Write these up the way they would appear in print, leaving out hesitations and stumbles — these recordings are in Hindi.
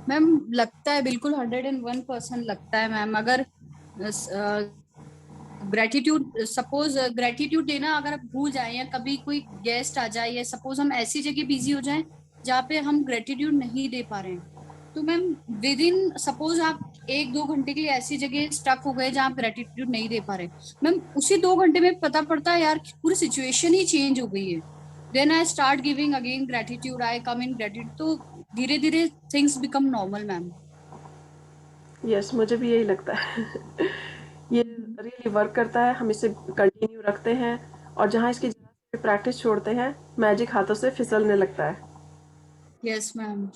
मैम लगता है बिल्कुल 101% लगता है मैम। अगर ग्रेटिट्यूड, सपोज ग्रेटिट्यूड देना अगर आप भूल जाए या कभी कोई गेस्ट आ जाए या सपोज हम ऐसी जगह बिजी हो जाएं जहाँ पे हम ग्रेटिट्यूड नहीं दे पा रहे हैं, तो मैम विद इन सपोज आप 1-2 घंटे के लिए ऐसी जगह स्टक हो गए जहाँ आप ग्रेटिट्यूड नहीं दे पा रहे, मैम उसी 2 घंटे में पता पड़ता है यार पूरी सिचुएशन ही चेंज हो गई है। Then I start giving again gratitude, I come in gratitude, तो धीरे धीरे things become normal ma'am. Yes, मुझे भी यही लगता है। ये रियली वर्क करता है, हम इसे कंटिन्यू रखते हैं और जहाँ इसकी जरा सी प्रैक्टिस छोड़ते हैं मैजिक हाथों से फिसलने लगता है। Yes ma'am.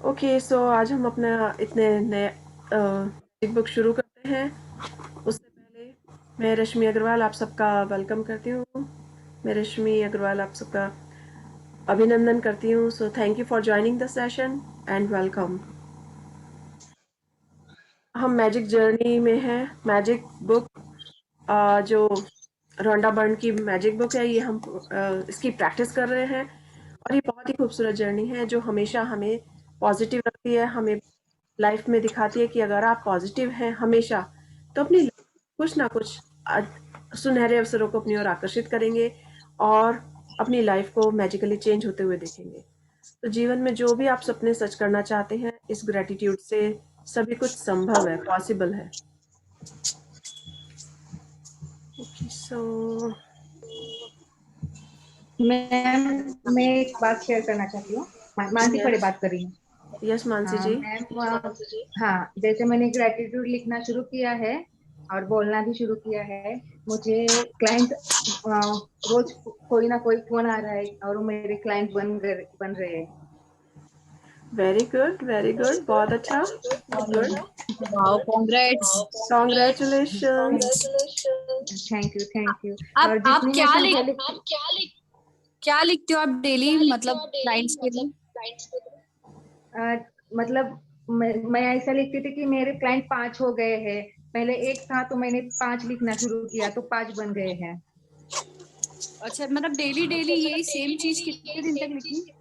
ओके, सो आज हम अपना इतने नए मैजिक बुक शुरू करते हैं। उससे पहले मैं रश्मि अग्रवाल आप सबका वेलकम करती हूँ। मैं रश्मि अग्रवाल आप सबका अभिनंदन करती हूँ। सो thank you for joining the session and welcome. हम मैजिक जर्नी में हैं। मैजिक बुक जो रोंडा बर्न की मैजिक बुक है, ये हम इसकी प्रैक्टिस कर रहे हैं और ये बहुत ही खूबसूरत जर्नी है जो हमेशा हमें पॉजिटिव रखती है, हमें लाइफ में दिखाती है कि अगर आप पॉजिटिव हैं हमेशा, तो अपनी कुछ ना कुछ सुनहरे अवसरों को अपनी ओर आकर्षित करेंगे और अपनी लाइफ को मैजिकली चेंज होते हुए देखेंगे। तो जीवन में जो भी आप सपने सच करना चाहते हैं, इस ग्रेटिट्यूड से सभी कुछ संभव है, पॉसिबल है। ओके, सो मैम मैं एक बात शेयर करना चाहती हूँ। मानसी खड़े यस बात कर रही हूँ। यस मानसी जी। मैम हाँ, जैसे मैंने ग्रेटिट्यूड लिखना शुरू किया है और बोलना भी शुरू किया है, मुझे क्लाइंट रोज कोई ना कोई फोन आ रहा है और वो मेरे क्लाइंट बन रहे हैं। वेरी गुड, वेरी गुड, बहुत अच्छा, good, wow, congrats. Congratulations. Thank you. और आप जितनी मैं कविता क्या लिखते हो आप डेली, मतलब क्लाइंट्स के लिए? मतलब मैं ऐसा लिखती थी कि मेरे क्लाइंट 5 हो गए हैं। पहले एक था तो मैंने 5 लिखना शुरू किया तो 5 बन गए हैं। अच्छा, मतलब डेली डेली यही सेम चीज कितने दिन तक लिखनी?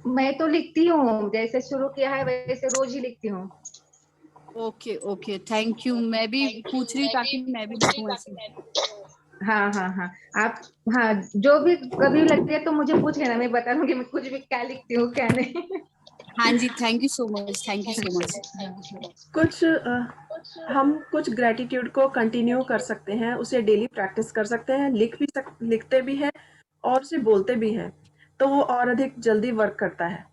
मैं तो लिखती हूँ, जैसे शुरू किया है वैसे रोज ही लिखती हूँ। Okay okay, thank you. मैं भी पूछ रही ताकि मैं भी लिखूं ऐसे। हाँ हाँ हाँ। आप, हाँ, जो भी कभी लगे तो मुझे पूछ लेना, मैं बता दूंगी मैं कुछ भी क्या लिखती हूँ क्या नहीं। हाँ जी, thank you so much, thank you so much. कुछ हम कुछ ग्रेटिट्यूड को कंटिन्यू कर सकते हैं, उसे डेली प्रैक्टिस कर सकते हैं, लिखते भी हैं और उसे बोलते भी हैं, तो वो और अधिक जल्दी वर्क करता है।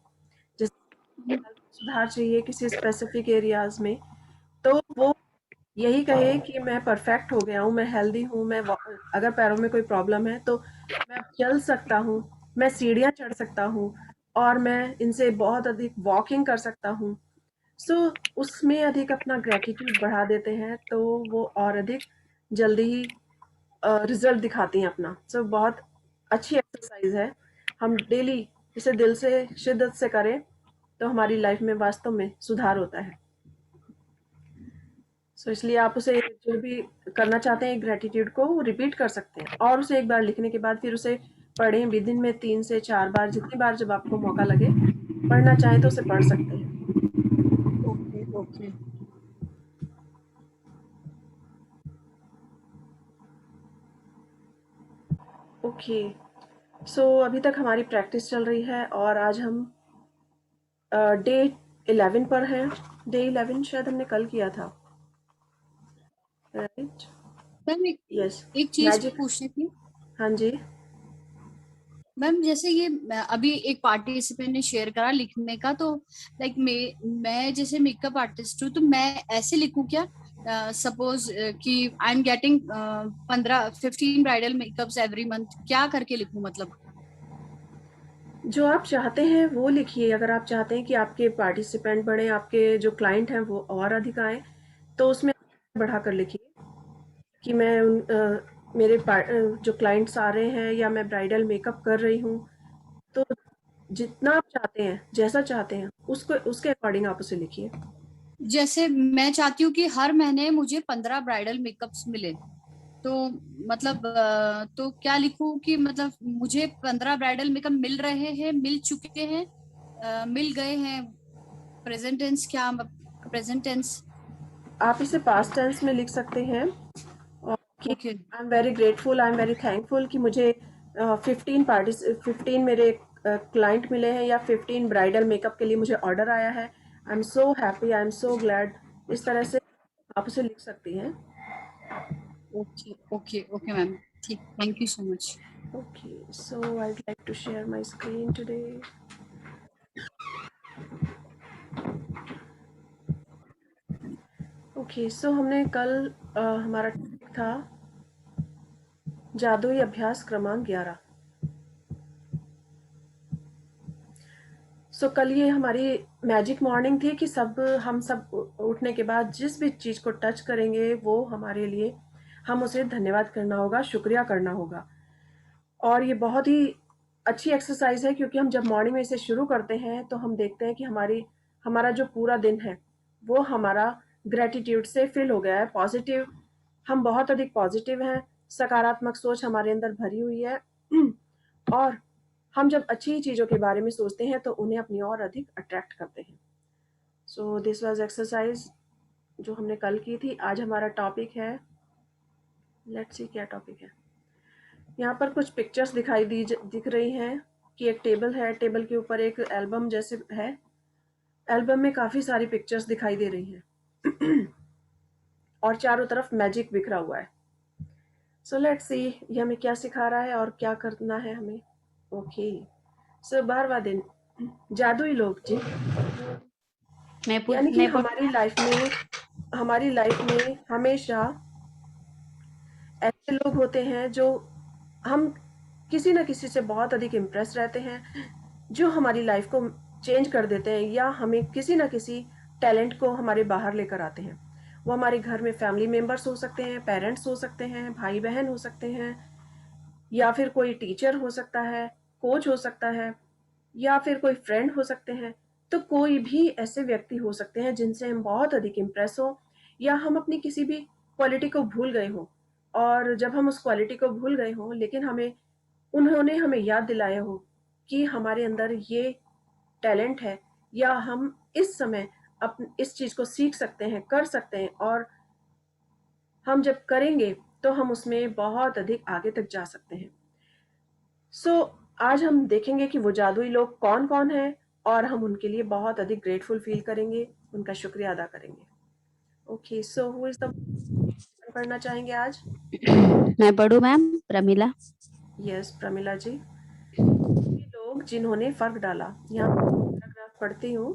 जैसे सुधार चाहिए किसी स्पेसिफिक एरियाज में, तो वो यही कहे कि मैं परफेक्ट हो गया हूँ, मैं हेल्दी हूँ, अगर पैरों में कोई प्रॉब्लम है तो मैं चल सकता हूँ, मैं सीढ़ियाँ चढ़ सकता हूँ और मैं इनसे बहुत अधिक वॉकिंग कर सकता हूँ। सो उसमें अधिक अपना ग्रेटिट्यूड बढ़ा देते हैं तो वो और अधिक जल्दी ही रिजल्ट दिखाती हैं अपना। सो बहुत अच्छी एक्सरसाइज है, हम डेली इसे दिल से शिद्दत से करें तो हमारी लाइफ में वास्तव में सुधार होता है। सो इसलिए आप उसे जो भी करना चाहते हैं ग्रेटिट्यूड को रिपीट कर सकते हैं और उसे एक बार लिखने के बाद फिर उसे पढ़ें, विदिन में 3 से 4 बार, जितनी बार जब आपको मौका लगे पढ़ना चाहें तो उसे पढ़ सकते हैं। Okay okay. ओके, सो अभी तक हमारी प्रैक्टिस चल रही है और आज हम डे 11 पर हैं। डे 11 शायद हमने कल किया था, राइट? मैम यस, एक चीज मैजिक। पूछनी थी हाँ जी। मैम। जैसे ये अभी एक पार्टिसिपेंट ने शेयर करा लिखने का, तो लाइक मैं जैसे मेकअप आर्टिस्ट हूँ, तो मैं ऐसे लिखूं क्या? सपोज कि I am getting 15-15 bridal makeups every month, क्या करके लिखूं मतलब? जो आप चाहते हैं वो लिखिए। अगर आप चाहते हैं कि आपके पार्टिसिपेंट बढ़े, आपके जो क्लाइंट हैं वो और अधिक आए, तो उसमें बढ़ा कर लिखिए कि मैं जो क्लाइंट्स आ रहे हैं या मैं ब्राइडल मेकअप कर रही हूँ, तो जितना आप चाहते हैं, जैसा चाहते हैं, उसको उसके अकॉर्डिंग आप उसे लिखिए। जैसे मैं चाहती हूँ कि हर महीने मुझे 15 ब्राइडल मेकअप्स मिले, तो मतलब तो क्या लिखूं कि मतलब मुझे 15 ब्राइडल मेकअप मिल रहे हैं, मिल चुके हैं, मिल गए हैं, प्रेजेंट टेंस क्या, प्रेजेंट टेंस आप इसे पास्ट टेंस में लिख सकते हैं कि okay I am very grateful, I am very thankful कि मुझे 15 मेरे क्लाइंट मिले हैं, या 15 ब्राइडल मेकअप के लिए मुझे ऑर्डर आया है। I am so happy, I am so glad. इस तरह से आप उसे लिख सकती हैं। ओके ओके ओके मैम, ठीक, thank you so much. Okay, so I'd like to share my screen today. Okay, so हमने कल हमारा टॉपिक था जादुई अभ्यास क्रमांक 11। सो कल ये हमारी मैजिक मॉर्निंग थी कि हम सब उठने के बाद जिस भी चीज को टच करेंगे वो हमारे लिए, हम उसे धन्यवाद करना होगा, शुक्रिया करना होगा। और ये बहुत ही अच्छी एक्सरसाइज है, क्योंकि हम जब मॉर्निंग में इसे शुरू करते हैं तो हम देखते हैं कि हमारा जो पूरा दिन है वो हमारा ग्रेटिट्यूड से फिल हो गया है, पॉजिटिव। हम बहुत अधिक पॉजिटिव हैं, सकारात्मक सोच हमारे अंदर भरी हुई है। और हम जब अच्छी चीज़ों के बारे में सोचते हैं तो उन्हें अपनी ओर अधिक अट्रैक्ट करते हैं। सो दिस वाज एक्सरसाइज जो हमने कल की थी। आज हमारा टॉपिक है, लेट्स सी क्या टॉपिक है। यहाँ पर कुछ पिक्चर्स दिख रही हैं कि एक टेबल है, टेबल के ऊपर एक एल्बम जैसे है, एल्बम में काफ़ी सारी पिक्चर्स दिखाई दे रही हैं और चारों तरफ मैजिक बिखरा हुआ है। सो लेट्स सी ये हमें क्या सिखा रहा है और क्या करना है हमें। ओके, सो 12वां दिन, जादुई लोग जी। यानी कि हमारी लाइफ में हमेशा ऐसे लोग होते हैं जो हम किसी न किसी से बहुत अधिक इम्प्रेस रहते हैं, जो हमारी लाइफ को चेंज कर देते हैं, या हमें किसी न किसी टैलेंट को हमारे बाहर लेकर आते हैं। वो हमारे घर में फैमिली मेंबर्स हो सकते हैं, पेरेंट्स हो सकते हैं, भाई बहन हो सकते हैं, या फिर कोई टीचर हो सकता है, कोच हो सकता है, या फिर कोई फ्रेंड हो सकते हैं। तो कोई भी ऐसे व्यक्ति हो सकते हैं जिनसे हम बहुत अधिक इम्प्रेस हो, या हम अपनी किसी भी क्वालिटी को भूल गए हो, और जब हम उस क्वालिटी को भूल गए हो लेकिन उन्होंने हमें याद दिलाया हो कि हमारे अंदर ये टैलेंट है, या हम इस समय इस चीज को सीख सकते हैं, कर सकते हैं, और हम जब करेंगे तो हम उसमें बहुत अधिक आगे तक जा सकते हैं। सो आज हम देखेंगे कि वो जादुई लोग कौन कौन हैं, और हम उनके लिए बहुत अधिक ग्रेटफुल फील करेंगे, उनका शुक्रिया अदा करेंगे। Okay, so who is the पढ़ना चाहेंगे आज? मैं पढ़ूं मैम? प्रमिला। यस प्रमिला जी। ये लोग जिन्होंने फर्क डाला, यहाँ पैराग्राफ पढ़ती हूँ।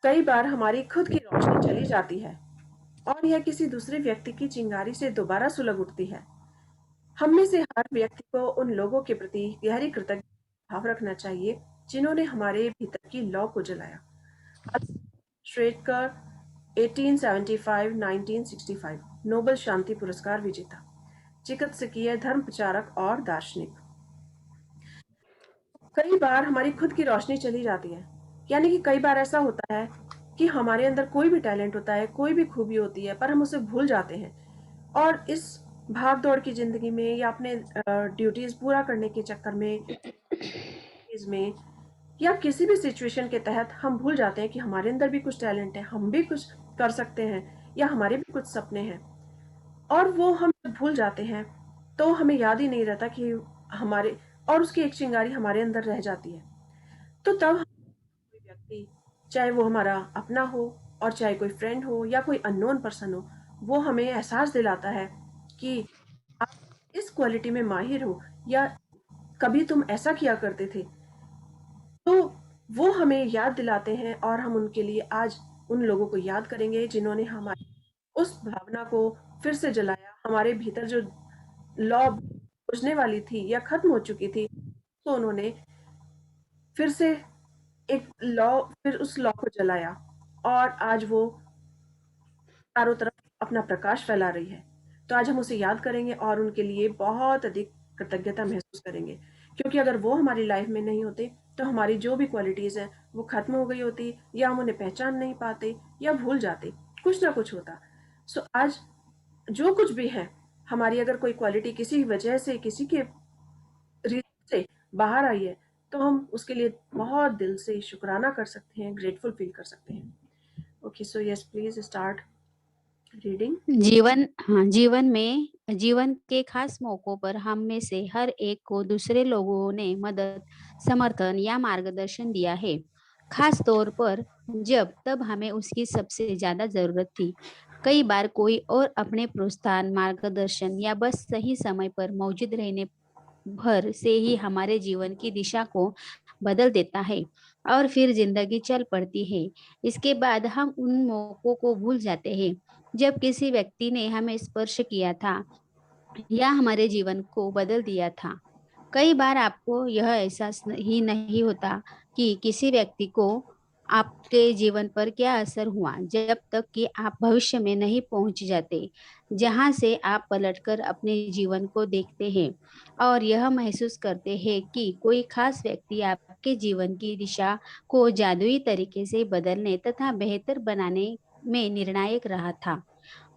कई बार हमारी खुद की रोशनी चली जाती है और यह किसी दूसरे व्यक्ति की चिंगारी से दोबारा सुलग उठती है। हम में से हर व्यक्ति को उन लोगों के प्रति गहरी कृतज्ञता भाव रखना चाहिए जिन्होंने हमारे भीतर की लौ को जलाया। श्वेतकर 1875-1965 नोबेल शांति पुरस्कार विजेता, चिकित्सकीय धर्म प्रचारक और दार्शनिक। कई बार हमारी खुद की रोशनी चली जाती है, यानी कि कई बार ऐसा होता है कि हमारे अंदर कोई भी टैलेंट होता है, कोई भी खूबी होती है, पर हम उसे भूल जाते हैं, और इस भाग दौड़ की जिंदगी में या अपने ड्यूटीज पूरा करने के चक्कर में या किसी भी सिचुएशन के तहत हम भूल जाते हैं कि हमारे अंदर भी कुछ टैलेंट है, हम भी कुछ कर सकते हैं, या हमारे भी कुछ सपने हैं। और वो हम जब भूल जाते हैं तो हमें याद ही नहीं रहता कि हमारे, और उसकी एक चिंगारी हमारे अंदर रह जाती है। तो तब कोई व्यक्ति, चाहे वो हमारा अपना हो और चाहे कोई फ्रेंड हो या कोई अननोन पर्सन हो, वो हमें एहसास दिलाता है कि आप इस क्वालिटी में माहिर हो, या कभी तुम ऐसा किया करते थे। तो वो हमें याद दिलाते हैं, और हम उनके लिए आज उन लोगों को याद करेंगे जिन्होंने हमारी उस भावना को फिर से जलाया, हमारे भीतर जो लौ बुझने वाली थी या खत्म हो चुकी थी, तो उन्होंने फिर से फिर उस लौ को जलाया, और आज वो चारों तरफ अपना प्रकाश फैला रही है। तो आज हम उसे याद करेंगे और उनके लिए बहुत अधिक कृतज्ञता महसूस करेंगे, क्योंकि अगर वो हमारी लाइफ में नहीं होते तो हमारी जो भी क्वालिटीज हैं वो खत्म हो गई होती, या हम उन्हें पहचान नहीं पाते, या भूल जाते, कुछ ना कुछ होता। सो आज जो कुछ भी है, हमारी अगर कोई क्वालिटी किसी वजह से, किसी के रीजन से बाहर आई है, तो हम उसके लिए बहुत दिल से शुक्राना कर सकते हैं, ग्रेटफुल फील कर सकते हैं। Okay, so yes please start reading. जीवन के खास मौकों पर हम में से हर एक को दूसरे लोगों ने मदद, समर्थन या मार्गदर्शन दिया है, खास तौर पर जब तब हमें उसकी सबसे ज्यादा जरूरत थी। कई बार कोई और अपने प्रोत्साहन, मार्गदर्शन या बस सही समय पर मौजूद रहने भर से ही हमारे जीवन की दिशा को बदल देता है और फिर जिंदगी चल पड़ती है। इसके बाद हम उन मौकों को भूल जाते हैं जब किसी व्यक्ति ने हमें स्पर्श किया था या हमारे जीवन को बदल दिया था। कई बार आपको यह एहसास ही नहीं होता कि किसी व्यक्ति को आपके जीवन पर क्या असर हुआ जब तक कि आप भविष्य में नहीं पहुंच जाते, जहां से आप पलटकर अपने जीवन को देखते हैं और यह महसूस करते हैं कि कोई खास व्यक्ति आपके जीवन की दिशा को जादुई तरीके से बदलने तथा बेहतर बनाने में निर्णायक रहा था।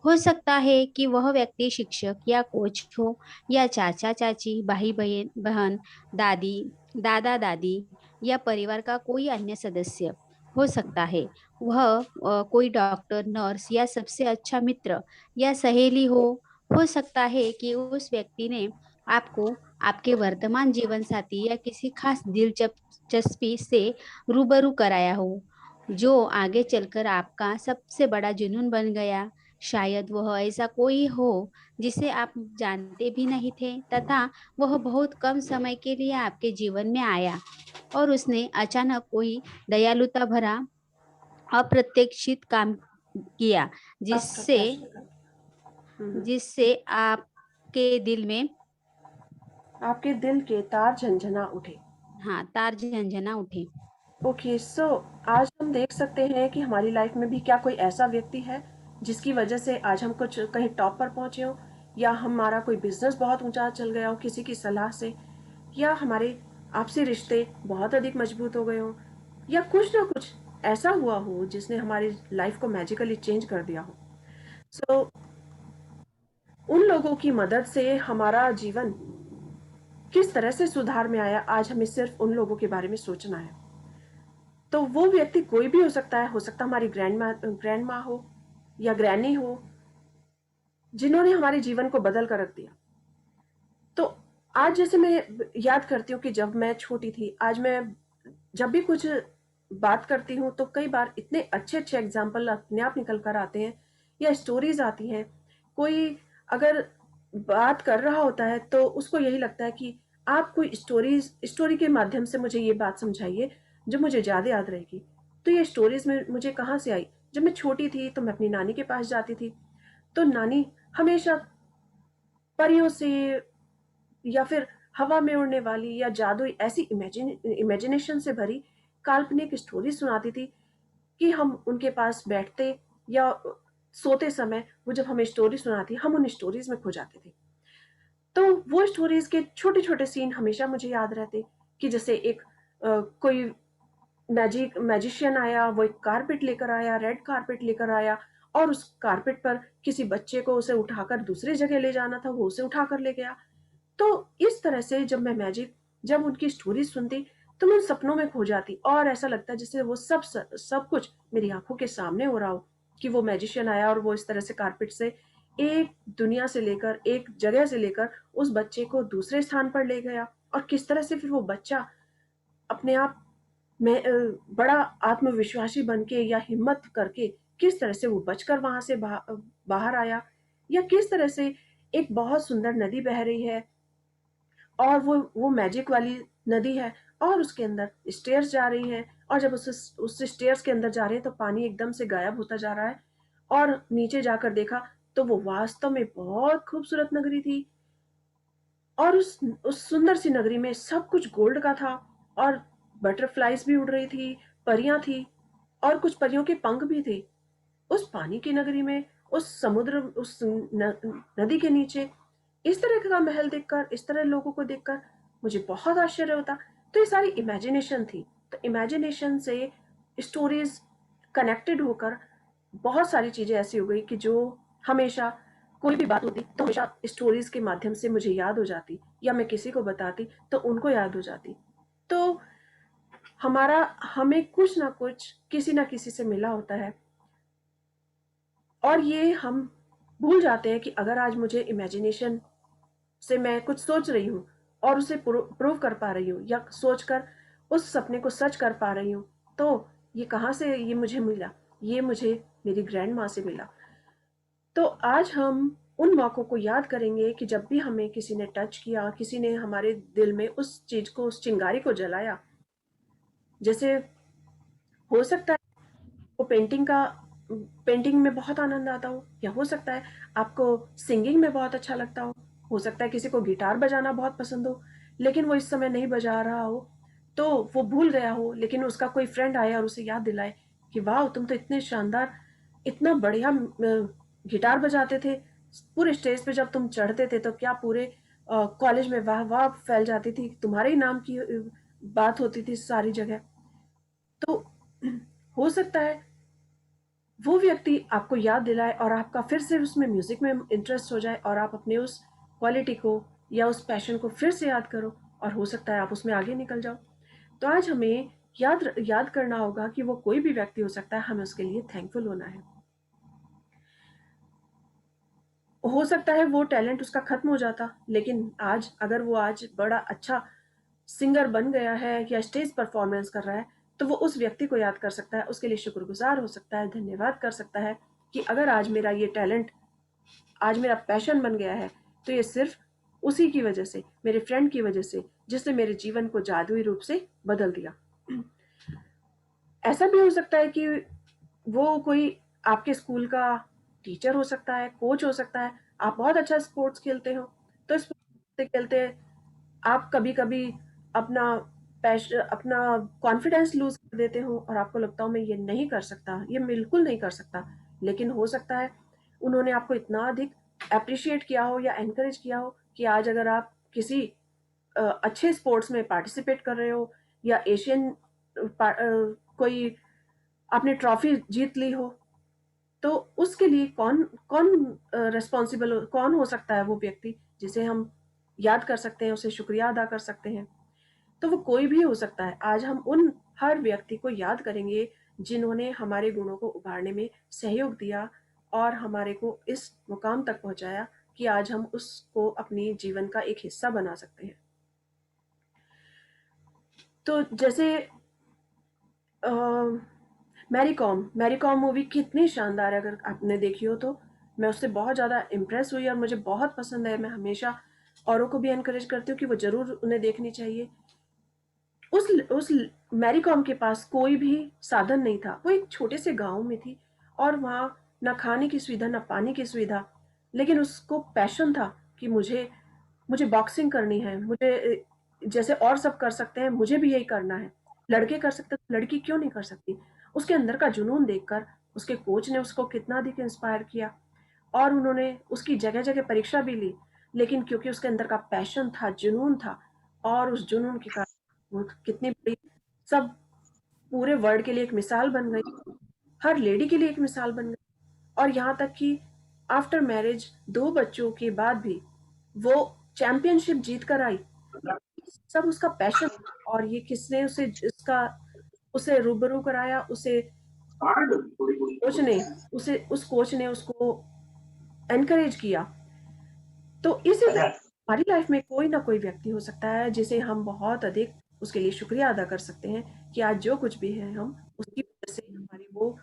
हो सकता है कि वह व्यक्ति शिक्षक या कोच हो, या चाचा चाची, भाई बहन बहन, दादी दादा दादी, या परिवार का कोई अन्य सदस्य हो सकता है। वह कोई डॉक्टर, नर्स या सबसे अच्छा मित्र या सहेली हो सकता है कि उस व्यक्ति ने आपको आपके वर्तमान जीवन साथी या किसी खास दिलचस्पी से रूबरू कराया हो, जो आगे चलकर आपका सबसे बड़ा जुनून बन गया। शायद वह ऐसा कोई हो जिसे आप जानते भी नहीं थे, तथा वह बहुत कम समय के लिए आपके जीवन में आया और उसने अचानक कोई दयालुता भरा अप्रत्याशित काम किया, जिससे अप्रत्याशित। जिससे आपके दिल में आपके दिल के तार झंझना उठे। तार झंझना उठे। ओके, सो आज हम देख सकते हैं कि हमारी लाइफ में भी क्या कोई ऐसा व्यक्ति है जिसकी वजह से आज हम कुछ कहीं टॉप पर पहुंचे हो, या हमारा कोई बिजनेस बहुत ऊंचा चल गया हो किसी की सलाह से, या हमारे आपसी रिश्ते बहुत अधिक मजबूत हो गए हो, या कुछ ना कुछ ऐसा हुआ हो जिसने हमारी लाइफ को मैजिकली चेंज कर दिया हो। सो उन लोगों की मदद से हमारा जीवन किस तरह से सुधार में आया, आज हमें सिर्फ उन लोगों के बारे में सोचना है। तो वो व्यक्ति कोई भी हो सकता है हमारी ग्रैंड माँ हो या ग्रैनी हो, जिन्होंने हमारे जीवन को बदल कर रख दिया। तो आज जैसे मैं याद करती हूँ कि जब मैं छोटी थी, आज मैं जब भी कुछ बात करती हूँ तो कई बार इतने अच्छे अच्छे एग्जाम्पल अपने आप निकल कर आते हैं या स्टोरीज आती हैं। कोई अगर बात कर रहा होता है तो उसको यही लगता है कि आप कोई स्टोरी के माध्यम से मुझे ये बात समझाइए जो मुझे ज्यादा याद रहेगी। तो ये स्टोरीज में मुझे कहाँ से आई? जब मैं छोटी थी तो मैं अपनी नानी के पास जाती थी, तो नानी हमेशा परियों से या फिर हवा में उड़ने वाली या जादुई ऐसी इमेजिनेशन से भरी काल्पनिक स्टोरी सुनाती थी कि हम उनके पास बैठते या सोते समय वो जब हमें स्टोरी सुनाती हम उन स्टोरीज में खो जाते थे। तो वो स्टोरीज के छोटे छोटे सीन हमेशा मुझे याद रहते कि जैसे एक कोई मैजिशियन आया, वो एक कारपेट लेकर आया, रेड कारपेट लेकर आया, और उस कारपेट पर किसी बच्चे को उसे उठाकर दूसरी जगह ले जाना था, वो उसे उठाकर ले गया। तो इस तरह से जब उनकी स्टोरी सुनती तो मैं सपनों में खो जाती और ऐसा लगता है जैसे वो सब कुछ मेरी आंखों के सामने हो रहा हो कि वो मैजिशियन आया और वो इस तरह से कारपेट से एक दुनिया से लेकर, एक जगह से लेकर उस बच्चे को दूसरे स्थान पर ले गया, और किस तरह से फिर वो बच्चा अपने आप में बड़ा आत्मविश्वासी बन के या हिम्मत करके किस तरह से वो बचकर वहां से बाहर आया, या किस तरह से एक बहुत सुंदर नदी बह रही है और वो मैजिक वाली नदी है और उसके अंदर स्टेयर्स जा रही हैं, और जब उस स्टेयर्स के अंदर जा रहे हैं तो पानी एकदम से गायब होता जा रहा है, और नीचे जाकर देखा तो वो वास्तव में बहुत खूबसूरत नगरी थी, और उस सुंदर सी नगरी में सब कुछ गोल्ड का था, और बटरफ्लाईज भी उड़ रही थी, परियां थी, और कुछ परियों के पंख भी थे। उस पानी की नगरी में, उस नदी के नीचे इस तरह का महल देखकर, इस तरह लोगों को देखकर मुझे बहुत आश्चर्य होता। तो ये सारी इमेजिनेशन थी। तो इमेजिनेशन से स्टोरीज कनेक्टेड होकर बहुत सारी चीजें ऐसी हो गई कि जो हमेशा कोई भी बात होती तो हमेशा स्टोरीज के माध्यम से मुझे याद हो जाती, या मैं किसी को बताती तो उनको याद हो जाती। तो हमें कुछ ना कुछ किसी ना किसी से मिला होता है, और ये हम भूल जाते हैं कि अगर आज मुझे इमेजिनेशन से मैं कुछ सोच रही हूँ और उसे प्रूव कर पा रही हूँ, या सोचकर उस सपने को सच कर पा रही हूँ, तो ये कहाँ से ये मुझे मिला? ये मुझे मेरी ग्रैंड माँ से मिला। तो आज हम उन मौकों को याद करेंगे कि जब भी हमें किसी ने टच किया, किसी ने हमारे दिल में उस चीज को, उस चिंगारी को जलाया। जैसे हो सकता है वो पेंटिंग में बहुत आनंद आता हो, या हो सकता है आपको सिंगिंग में बहुत अच्छा लगता हो सकता है किसी को गिटार बजाना बहुत पसंद हो, लेकिन वो इस समय नहीं बजा रहा हो, तो वो भूल गया हो, लेकिन उसका कोई फ्रेंड आया और उसे याद दिलाए कि वाह, तुम तो इतने शानदार, इतना बढ़िया गिटार बजाते थे। पूरे स्टेज पे जब तुम चढ़ते थे तो क्या पूरे कॉलेज में वाह वाह फैल जाती थी, तुम्हारे ही नाम की बात होती थी सारी जगह। तो हो सकता है वो व्यक्ति आपको याद दिलाए और आपका फिर से उसमें म्यूजिक में इंटरेस्ट हो जाए, और आप अपने उस क्वालिटी को या उस पैशन को फिर से याद करो, और हो सकता है आप उसमें आगे निकल जाओ। तो आज हमें याद करना होगा कि वो कोई भी व्यक्ति हो सकता है, हमें उसके लिए थैंकफुल होना है। हो सकता है वो टैलेंट उसका खत्म हो जाता, लेकिन अगर वो आज बड़ा अच्छा सिंगर बन गया है या स्टेज परफॉर्मेंस कर रहा है, तो वो उस व्यक्ति को याद कर सकता है, उसके लिए शुक्रगुजार हो सकता है, धन्यवाद कर सकता है कि अगर आज मेरा ये टैलेंट, आज मेरा पैशन बन गया है, तो ये सिर्फ उसी की वजह से, मेरे फ्रेंड की वजह से, जिसने मेरे जीवन को जादुई रूप से बदल दिया। ऐसा भी हो सकता है कि वो कोई आपके स्कूल का टीचर हो सकता है, कोच हो सकता है। आप बहुत अच्छा स्पोर्ट्स खेलते हो, तो स्पोर्ट्स खेलते आप कभी कभी अपना कॉन्फिडेंस लूज कर देते हो, और आपको लगता हो मैं ये नहीं कर सकता, ये बिल्कुल नहीं कर सकता। लेकिन हो सकता है उन्होंने आपको इतना अधिक अप्रिशिएट किया हो या एनकरेज किया हो कि आज अगर आप किसी अच्छे स्पोर्ट्स में पार्टिसिपेट कर रहे हो, या एशियन कोई आपने ट्रॉफी जीत ली हो, तो उसके लिए कौन कौन रिस्पॉन्सिबल, कौन हो सकता है वो व्यक्ति जिसे हम याद कर सकते हैं, उसे शुक्रिया अदा कर सकते हैं? तो वो कोई भी हो सकता है। आज हम उन हर व्यक्ति को याद करेंगे जिन्होंने हमारे गुणों को उभारने में सहयोग दिया और हमारे को इस मुकाम तक पहुंचाया कि आज हम उसको अपने जीवन का एक हिस्सा बना सकते हैं। तो जैसे मैरी कॉम मूवी कितनी शानदार है, अगर आपने देखी हो तो। मैं उससे बहुत ज़्यादा इम्प्रेस हुई और मुझे बहुत पसंद है। मैं हमेशा औरों को भी एनकरेज करती हूँ कि वो ज़रूर उन्हें देखनी चाहिए। उस मैरी कॉम के पास कोई भी साधन नहीं था। वो एक छोटे से गांव में थी, और वहाँ ना खाने की सुविधा, ना पानी की सुविधा, लेकिन उसको पैशन था कि मुझे बॉक्सिंग करनी है, मुझे जैसे और सब कर सकते हैं मुझे भी यही करना है। लड़के कर सकते तो लड़की क्यों नहीं कर सकती? उसके अंदर का जुनून देखकर उसके कोच ने उसको कितना अधिक इंस्पायर किया, और उन्होंने उसकी जगह जगह परीक्षा भी ली, लेकिन क्योंकि उसके अंदर का पैशन था, जुनून था, और उस जुनून के कारण वो कितनी बड़ी, सब पूरे वर्ल्ड के लिए एक मिसाल बन गई, हर लेडी के लिए एक मिसाल बन गई। और यहाँ तक कि आफ्टर मैरिज 2 बच्चों के बाद भी वो चैंपियनशिप जीत कर आई। सब उसका पैशन, और ये किसने उसे रूबरू कराया? उस कोच ने उसको एनकरेज किया। तो इसी तरह हमारी लाइफ में कोई ना कोई व्यक्ति हो सकता है जिसे हम बहुत अधिक उसके लिए शुक्रिया अदा कर सकते हैं कि आज जो कुछ भी है हम उसकी वजह से हमारी वो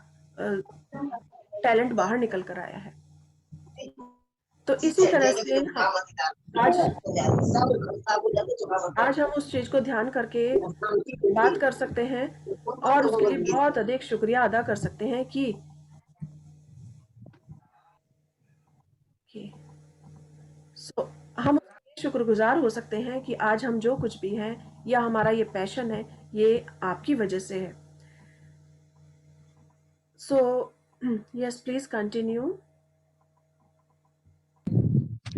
टैलेंट बाहर निकल कर आया है। तो इसी तरह से आज हम उस चीज को ध्यान करके बात कर सकते हैं, और उसके लिए बहुत अधिक शुक्रिया अदा कर सकते हैं कि हम शुक्रगुजार हो सकते हैं कि आज हम जो कुछ भी हैं या हमारा ये पैशन है, ये आपकी वजह से है। So yes, please continue.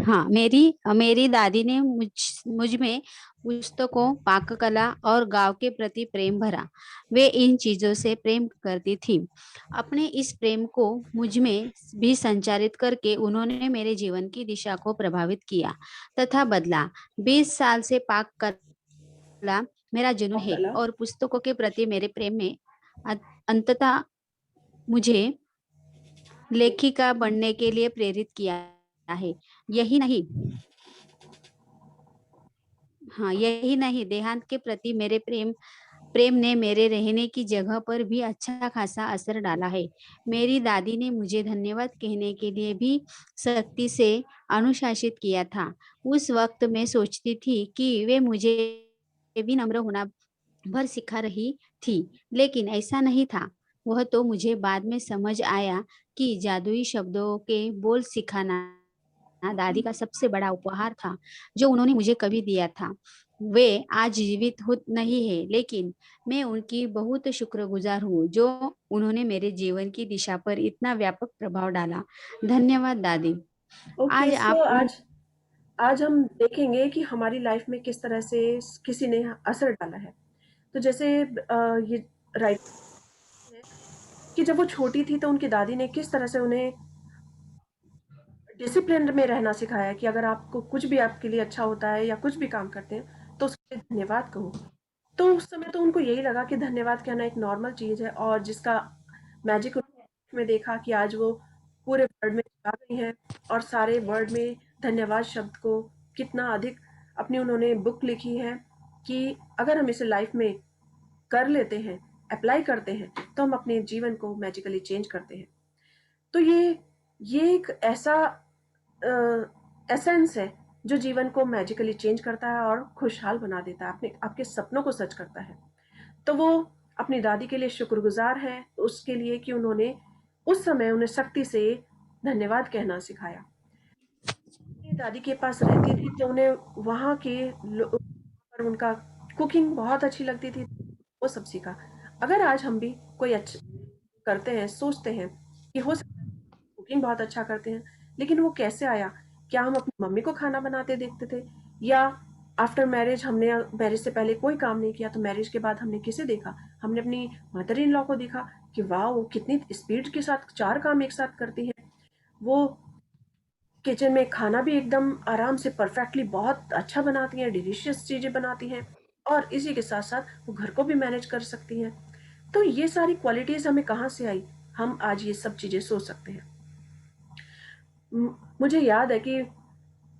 हाँ, मेरी दादी ने मुझ में पुस्तकों, पाककला और गांव के प्रति प्रेम भरा। वे इन चीजों से प्रेम करती थी। अपने इस प्रेम को मुझ में भी संचारित करके उन्होंने मेरे जीवन की दिशा को प्रभावित किया तथा बदला। 20 साल से पाककला मेरा जुनून है कला और पुस्तकों के प्रति मेरे प्रेम में अंततः मुझे लेखिका बनने के लिए प्रेरित किया है। यही नहीं यही नहीं, देहांत के प्रति मेरे प्रेम प्रेम ने मेरे रहने की जगह पर भी अच्छा खासा असर डाला है। मेरी दादी ने मुझे धन्यवाद कहने के लिए भी सख्ती से अनुशासित किया था। उस वक्त मैं सोचती थी कि वे मुझे भी नम्र होना भर सिखा रही थी, लेकिन ऐसा नहीं था। वह तो मुझे बाद में समझ आया कि जादुई शब्दों के बोल सिखाना दादी का सबसे बड़ा उपहार था जो उन्होंने मुझे कभी दिया था। वे आज जीवित हो नहीं है, लेकिन मैं उनकी बहुत शुक्रगुजार हूँ जो उन्होंने मेरे जीवन की दिशा पर इतना व्यापक प्रभाव डाला। धन्यवाद दादी। ओके, आज सो आप आज आज हम देखेंगे कि हमारी लाइफ में किस तरह से किसी ने असर डाला है। तो जैसे ये राइट है कि जब वो छोटी थी तो उनकी दादी ने किस तरह से उन्हें डिसिप्लिन में रहना सिखाया कि अगर आपको कुछ भी आपके लिए अच्छा होता है या कुछ भी काम करते हैं तो उसके लिए धन्यवाद कहो। तो उस समय तो उनको यही लगा कि धन्यवाद कहना एक नॉर्मल चीज़ है, और जिसका मैजिक में देखा कि आज वो पूरे वर्ल्ड में आ गई हैं और सारे वर्ल्ड में धन्यवाद शब्द को कितना अधिक अपनी उन्होंने बुक लिखी है कि अगर हम इसे लाइफ में कर लेते हैं, अप्लाई करते हैं, तो हम अपने जीवन को मैजिकली चेंज करते हैं। तो ये एक ऐसा एसेंस है जो जीवन को मैजिकली चेंज करता है और खुशहाल बना देता है, अपने आपके सपनों को सच करता है। तो वो अपनी दादी के लिए शुक्रगुजार है उसके लिए कि उन्होंने उस समय उन्हें सख्ती से धन्यवाद कहना सिखाया। अपनी दादी के पास रहती थी तो उन्हें वहाँ के पर उनका कुकिंग बहुत अच्छी लगती थी, वो सब सीखा। अगर आज हम भी कोई अच्छा करते हैं, सोचते हैं कि हो सकता है कुकिंग बहुत अच्छा करते हैं, लेकिन वो कैसे आया? क्या हम अपनी मम्मी को खाना बनाते देखते थे, या आफ्टर मैरिज हमने मैरिज से पहले कोई काम नहीं किया तो मैरिज के बाद हमने किसे देखा? हमने अपनी मदर इन लॉ को देखा कि वाह वो कितनी स्पीड के साथ 4 काम एक साथ करती हैं। वो किचन में खाना भी एकदम आराम से परफेक्टली बहुत अच्छा बनाती हैं, डिलीशियस चीज़ें बनाती हैं, और इसी के साथ-साथ वो घर को भी मैनेज कर सकती हैं। तो ये सारी क्वालिटीज़ हमें कहाँ से आई? हम आज ये सब चीज़ें सोच सकते हैं। मुझे याद है कि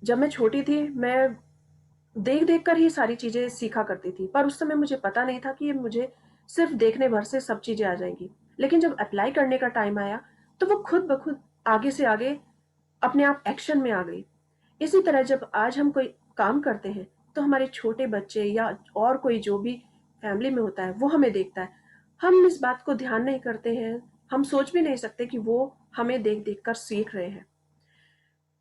जब मैं छोटी थी, मैं देख-देख कर ही सारी चीज़ें सीखा करती थी, पर उस समय मुझे पता नहीं था कि ये मुझे सिर्फ़ देखने भर से सब चीज़ें आ जाएँगी। लेकिन जब अप्लाई करने का टाइम आया, तो वो खुद ब खुद आगे से आगे अपने आप एक्शन में आ गई। इसी तरह जब आज हम कोई काम करते हैं, तो हमारे छोटे बच्चे या और कोई जो भी फैमिली में होता है, वो हमें देखता है। हम इस बात को ध्यान नहीं करते हैं, हम सोच भी नहीं सकते कि वो हमें देख-देख कर सीख रहे हैं।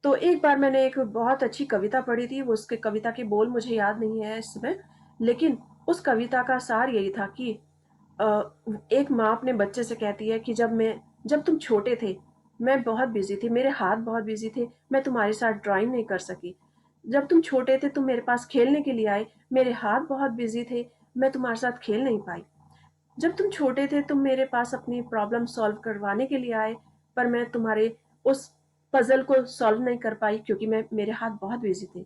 तो एक बार मैंने एक बहुत अच्छी कविता पढ़ी थी, वो उसके कविता के बोल मुझे याद नहीं है इस समय, लेकिन उस कविता का सार यही था कि अ, एक माँ अपने बच्चे से कहती है कि जब तुम छोटे थे, मैं बहुत बिज़ी थी, मेरे हाथ बहुत बिज़ी थे, मैं तुम्हारे साथ ड्राइंग नहीं कर सकी। जब तुम छोटे थे, तुम मेरे पास खेलने के लिए आए, मेरे हाथ बहुत बिज़ी थे, मैं तुम्हारे साथ खेल नहीं पाई। जब तुम छोटे थे, तुम मेरे पास अपनी प्रॉब्लम सॉल्व करवाने के लिए आए, पर मैं तुम्हारे उस पज़ल को सॉल्व नहीं कर पाई क्योंकि मैं मेरे हाथ बहुत बिज़ी थे।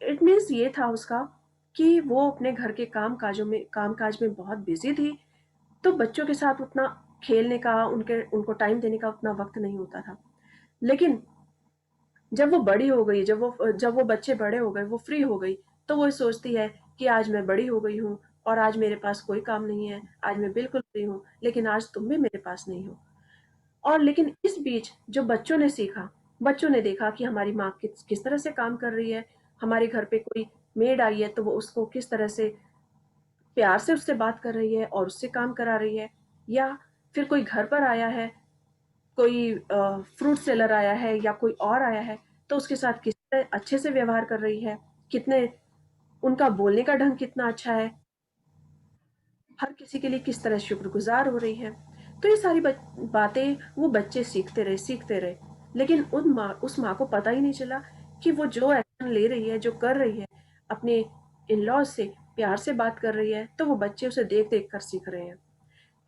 इट मीन्स ये था उसका कि वो अपने घर के काम-काज में बहुत बिज़ी थी, तो बच्चों के साथ उतना खेलने का, उनको टाइम देने का उतना वक़्त नहीं होता था। लेकिन जब वो बड़ी हो गई, जब वो बच्चे बड़े हो गए, वो फ्री हो गई, तो वो सोचती है कि आज मैं बड़ी हो गई हूँ और आज मेरे पास कोई काम नहीं है, आज मैं बिल्कुल फ्री हूँ, लेकिन आज तुम भी मेरे पास नहीं हो। और लेकिन इस बीच जो बच्चों ने सीखा, बच्चों ने देखा कि हमारी माँ किस तरह से काम कर रही है, हमारे घर पे कोई मेड आई है तो वो उसको किस तरह से प्यार से उससे बात कर रही है और उससे काम करा रही है, या फिर कोई घर पर आया है, कोई फ्रूट सेलर आया है या कोई और आया है, तो उसके साथ किस तरह अच्छे से व्यवहार कर रही है, कितने उनका बोलने का ढंग कितना अच्छा है, हर किसी के लिए किस तरह शुक्रगुजार हो रही है। तो ये सारी बातें वो बच्चे सीखते रहे, लेकिन उस माँ को पता ही नहीं चला कि वो जो एक्शन ले रही है, जो कर रही है, अपने इन लॉज से प्यार से बात कर रही है, तो वो बच्चे उसे देख देख कर सीख रहे हैं।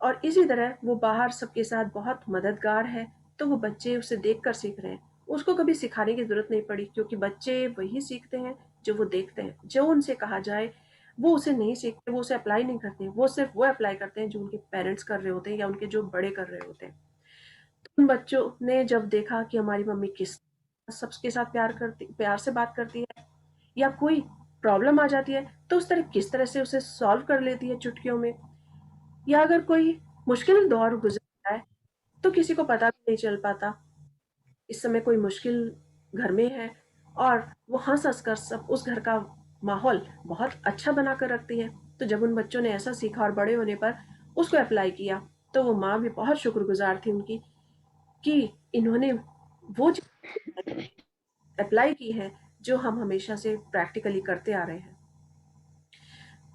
और इसी तरह वो बाहर सबके साथ बहुत मददगार है, तो वो बच्चे उसे देखकर सीख रहे हैं। उसको कभी सिखाने की ज़रूरत नहीं पड़ी क्योंकि बच्चे वही सीखते हैं जो वो देखते हैं। जो उनसे कहा जाए, वो उसे नहीं सीखते, वो उसे अप्लाई नहीं करते, वो सिर्फ वो अप्लाई करते हैं जो उनके पेरेंट्स कर रहे होते हैं या उनके जो बड़े कर रहे होते हैं। तो उन बच्चों ने जब देखा कि हमारी मम्मी किस सबके साथ प्यार से बात करती है, या कोई प्रॉब्लम आ जाती है तो उस तरह किस तरह से उसे सॉल्व कर लेती है चुटकियों में, या अगर कोई मुश्किल दौर गुजरता है तो किसी को पता भी नहीं चल पाता इस समय कोई मुश्किल घर में है, और वो हंस हंस कर सब उस घर का माहौल बहुत अच्छा बना कर रखती है। तो जब उन बच्चों ने ऐसा सीखा और बड़े होने पर उसको अप्लाई किया, तो वो माँ भी बहुत शुक्रगुजार थी उनकी कि इन्होंने वो चीज अप्लाई की है जो हम हमेशा से प्रैक्टिकली करते आ रहे हैं।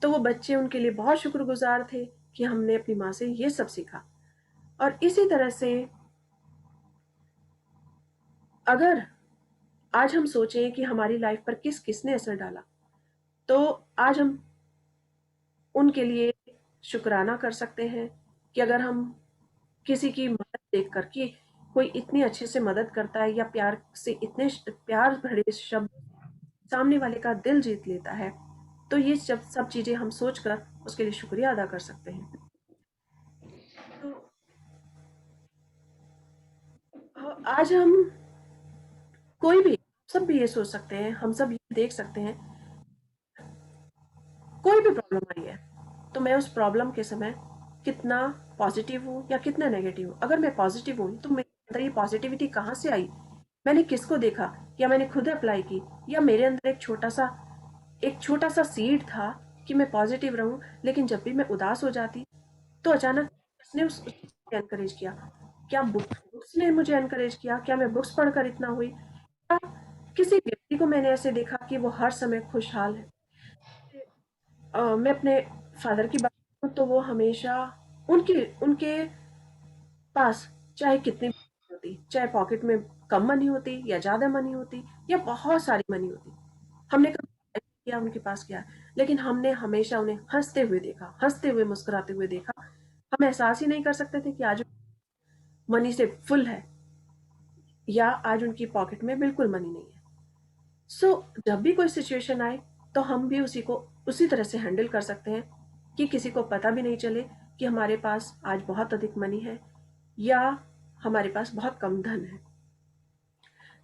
तो वो बच्चे उनके लिए बहुत शुक्रगुजार थे कि हमने अपनी माँ से ये सब सीखा। और इसी तरह से अगर आज हम सोचें कि हमारी लाइफ पर किस किसने असर डाला, तो आज हम उनके लिए शुक्राना कर सकते हैं कि अगर हम किसी की मदद देख कर कि कोई इतनी अच्छे से मदद करता है या प्यार से इतने प्यार भरे शब्द सामने वाले का दिल जीत लेता है, तो ये सब चीजें हम सोचकर उसके लिए शुक्रिया अदा कर सकते हैं। तो आज हम कोई भी सब भी ये सोच सकते हैं, हम सब ये देख सकते हैं, कोई भी प्रॉब्लम आई है तो मैं उस प्रॉब्लम के समय कितना पॉजिटिव हूँ या कितना नेगेटिव हूँ। अगर मैं पॉजिटिव हूँ तो मेरे अंदर ये पॉजिटिविटी कहाँ से आई, मैंने किसको देखा, या मैंने खुद अप्लाई की, या मेरे अंदर एक छोटा सा सीड था कि मैं पॉजिटिव रहूं। लेकिन जब भी मैं उदास हो जाती तो अचानक किसने उसने एनकरेज किया, क्या बुक्स ने मुझे एनकरेज किया, क्या मैं बुक्स पढ़कर इतना हुई, या किसी व्यक्ति को मैंने ऐसे देखा कि वो हर समय खुशहाल है। मैं अपने फादर की बात करूं तो वो हमेशा उनके उनके पास चाहे कितनी मनी होती, चाहे पॉकेट में कम मनी होती या ज्यादा मनी होती या बहुत सारी मनी होती, हमने कभी नहीं किया उनके पास क्या है, लेकिन हमने हमेशा उन्हें हंसते हुए देखा, हंसते हुए मुस्कुराते हुए देखा। हम एहसास ही नहीं कर सकते थे कि आज मनी से फुल है या आज उनकी पॉकेट में बिल्कुल मनी नहीं है। सो जब भी कोई सिचुएशन आए तो हम भी उसी को उसी तरह से हैंडल कर सकते हैं कि किसी को पता भी नहीं चले कि हमारे पास आज बहुत अधिक मनी है या हमारे पास बहुत कम धन है।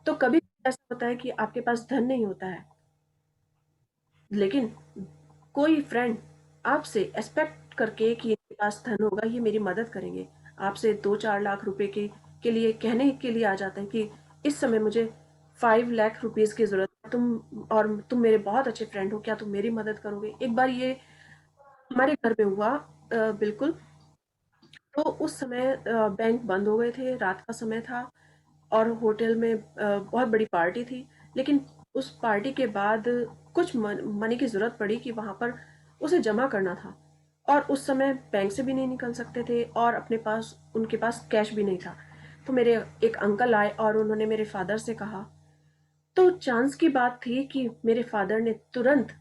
तो कभी ऐसा होता है कि आपके पास धन नहीं होता है, लेकिन कोई फ्रेंड आपसे एक्सपेक्ट करके कि इनके पास धन होगा, ये मेरी मदद करेंगे, आपसे 2-4 लाख रुपए के लिए कहने के लिए आ जाते हैं कि इस समय मुझे 5 लाख रुपीज की जरूरत है, तुम मेरे बहुत अच्छे फ्रेंड हो, क्या तुम मेरी मदद करोगे। एक बार ये हमारे घर में हुआ, बिल्कुल। तो उस समय बैंक बंद हो गए थे, रात का समय था और होटल में बहुत बड़ी पार्टी थी। लेकिन उस पार्टी के बाद कुछ मनी की ज़रूरत पड़ी कि वहाँ पर उसे जमा करना था, और उस समय बैंक से भी नहीं निकल सकते थे और उनके पास कैश भी नहीं था। तो मेरे एक अंकल आए और उन्होंने मेरे फादर से कहा। तो चांस की बात थी कि मेरे फादर ने तुरंत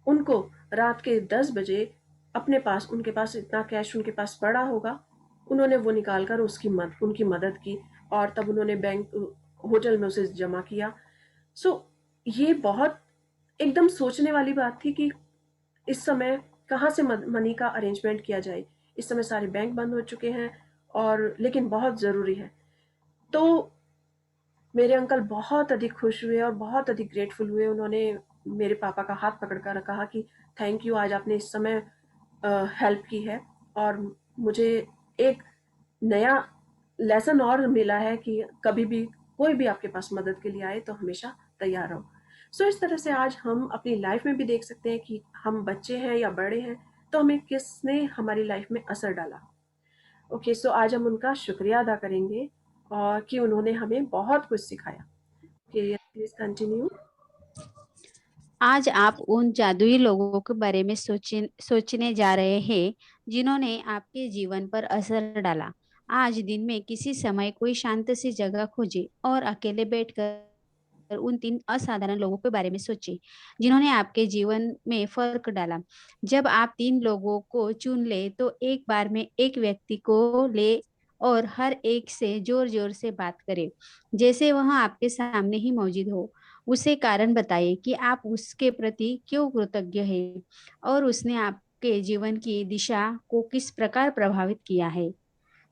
उनको रात के 10 बजे उनके पास इतना कैश उनके पास पड़ा होगा, उन्होंने वो निकाल कर उनकी मदद की, और तब उन्होंने बैंक होटल में उसे जमा किया। सो ये बहुत एकदम सोचने वाली बात थी कि इस समय कहाँ से मनी का अरेंजमेंट किया जाए। इस समय सारे बैंक बंद हो चुके हैं, और लेकिन बहुत ज़रूरी है। तो मेरे अंकल बहुत अधिक खुश हुए और बहुत अधिक ग्रेटफुल हुए। उन्होंने मेरे पापा का हाथ पकड़कर कहा कि थैंक यू, आज आपने इस समय हेल्प की है, और मुझे एक नया लेसन और मिला है कि कभी भी कोई भी आपके पास मदद के लिए आए तो हमेशा तैयार रहो। सो इस तरह से आज हम अपनी लाइफ में भी देख सकते हैं कि हम बच्चे हैं या बड़े हैं, तो हमें किसने हमारी लाइफ में असर डाला। ओके, सो आज हम उनका शुक्रिया अदा करेंगे और कि उन्होंने हमें बहुत कुछ सिखाया। Okay, please continue. आज आप उन जादुई लोगों के बारे में सोचने जा रहे हैं जिन्होंने आपके जीवन पर असर डाला। आज दिन में किसी समय कोई शांत सी जगह खोजे और अकेले बैठकर उन 3 असाधारण लोगों के बारे में सोचे जिन्होंने आपके जीवन में फर्क डाला। जब आप 3 लोगों को चुन ले तो एक बार में एक व्यक्ति को ले और हर एक से जोर जोर से बात करें जैसे वह आपके सामने ही मौजूद हो। उसे कारण बताइए कि आप उसके प्रति क्यों कृतज्ञ हैं और उसने आपके जीवन की दिशा को किस प्रकार प्रभावित किया है।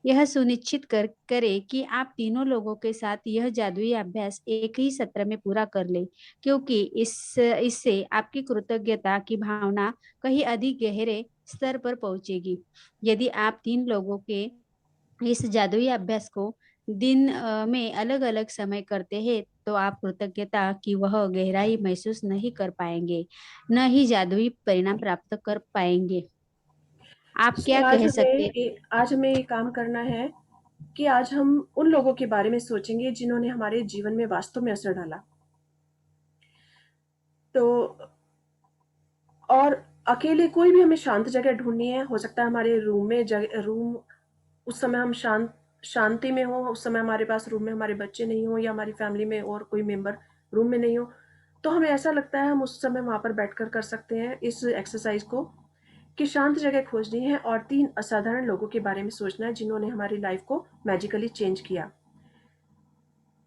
यह सुनिश्चित करें कि आप तीनों लोगों के साथ यह जादुई अभ्यास एक ही सत्र में पूरा कर ले, क्योंकि इससे आपकी कृतज्ञता की भावना कहीं अधिक गहरे स्तर पर पहुंचेगी। यदि आप 3 लोगों के इस जादुई अभ्यास को दिन में अलग-अलग समय करते हैं, तो आप कृतज्ञता की वह गहराई महसूस नहीं कर पाएंगे, न ही जादुई परिणाम प्राप्त कर पाएंगे। आप सो क्या कह सकते? आज हमें ये काम करना है कि आज हम उन लोगों के बारे में सोचेंगे जिन्होंने हमारे जीवन में वास्तव में असर डाला। तो और अकेले कोई भी हमें शांत जगह ढूँढनी है, हो सकता है हमारे रूम उस समय हम शांति में हों, उस समय हमारे पास रूम में हमारे बच्चे नहीं हों या हमारी फैमिली में और कोई मेंबर रूम में नहीं हो, तो हमें ऐसा लगता है हम उस समय वहाँ पर बैठकर कर सकते हैं इस एक्सरसाइज को कि शांत जगह खोजनी है और 3 असाधारण लोगों के बारे में सोचना है जिन्होंने हमारी लाइफ को मैजिकली चेंज किया।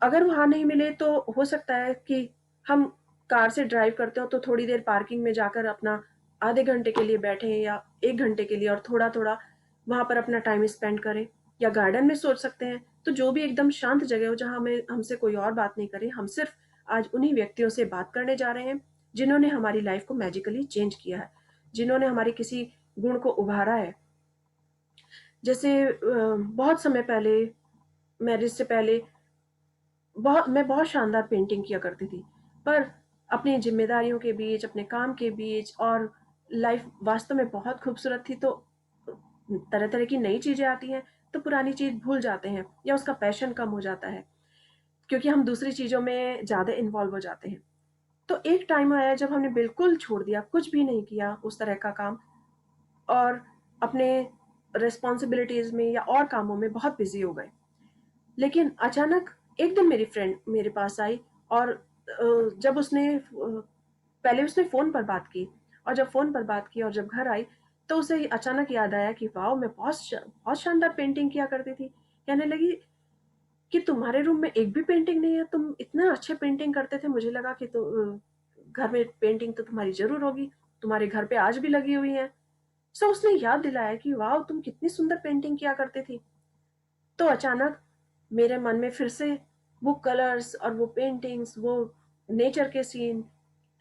अगर वहाँ नहीं मिले तो हो सकता है कि हम कार से ड्राइव करते हो तो थोड़ी देर पार्किंग में जाकर अपना आधे घंटे के लिए बैठें या 1 घंटे के लिए और थोड़ा-थोड़ा वहाँ पर अपना टाइम स्पेंड करें, या गार्डन में सोच सकते हैं। तो जो भी एकदम शांत जगह हो जहाँ हमें हमसे कोई और बात नहीं करे, हम सिर्फ आज उन्हीं व्यक्तियों से बात करने जा रहे हैं जिन्होंने हमारी लाइफ को मैजिकली चेंज किया है, जिन्होंने हमारे किसी गुण को उभारा है। जैसे बहुत समय पहले, मैरिज से पहले मैं बहुत शानदार पेंटिंग किया करती थी, पर अपनी ज़िम्मेदारियों के बीच, अपने काम के बीच और लाइफ़ वास्तव में बहुत खूबसूरत थी, तो तरह-तरह की नई चीज़ें आती हैं, तो पुरानी चीज़ भूल जाते हैं या उसका पैशन कम हो जाता है, क्योंकि हम दूसरी चीज़ों में ज़्यादा इन्वॉल्व हो जाते हैं। तो एक टाइम आया जब हमने बिल्कुल छोड़ दिया, कुछ भी नहीं किया उस तरह का काम और अपने रिस्पॉन्सिबिलिटीज़ में या और कामों में बहुत बिज़ी हो गए। लेकिन अचानक एक दिन मेरी फ्रेंड मेरे पास आई और जब पहले उसने फ़ोन पर बात की और जब फ़ोन पर बात की और जब घर आई, तो उसे अचानक याद आया कि वाओ! मैं बहुत शानदार पेंटिंग किया करती थी। कहने लगी कि तुम्हारे रूम में एक भी पेंटिंग नहीं है, तुम इतने अच्छे पेंटिंग करते थे, मुझे लगा कि घर में पेंटिंग तो तुम्हारी ज़रूर होगी, तुम्हारे घर पे आज भी लगी हुई है। सो उसने याद दिलाया कि वाओ! तुम कितनी सुंदर पेंटिंग किया करती थी। तो अचानक मेरे मन में फिर से वो कलर्स और वो पेंटिंग्स, वो नेचर के सीन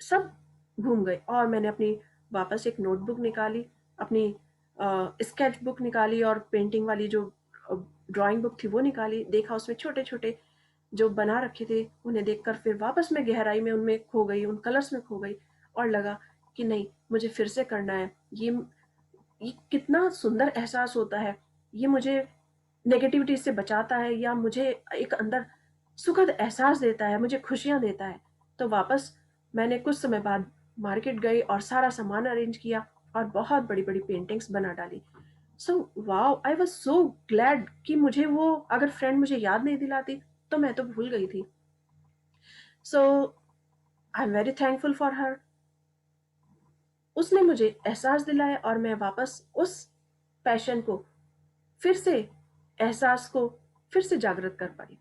सब घूम गए और मैंने अपनी वापस एक नोटबुक निकाली, अपनी स्केच बुक निकाली और पेंटिंग वाली जो ड्राइंग बुक थी वो निकाली, देखा उसमें छोटे-छोटे जो बना रखे थे उन्हें देखकर फिर वापस मैं गहराई में उनमें खो गई, उन कलर्स में खो गई और लगा कि नहीं, मुझे फिर से करना है। ये कितना सुंदर एहसास होता है, ये मुझे नेगेटिविटी से बचाता है या मुझे एक अंदर सुखद एहसास देता है, मुझे खुशियाँ देता है। तो वापस मैंने कुछ समय बाद मार्केट गई और सारा सामान अरेंज किया और बहुत बड़ी-बड़ी पेंटिंग्स बना डाली। So wow! I was so glad कि मुझे वो अगर फ्रेंड मुझे याद नहीं दिलाती, तो मैं तो भूल गई थी। So I am very thankful for her. उसने मुझे एहसास दिलाया और मैं वापस उस पैशन को फिर से एहसास को फिर से जागृत कर पाई।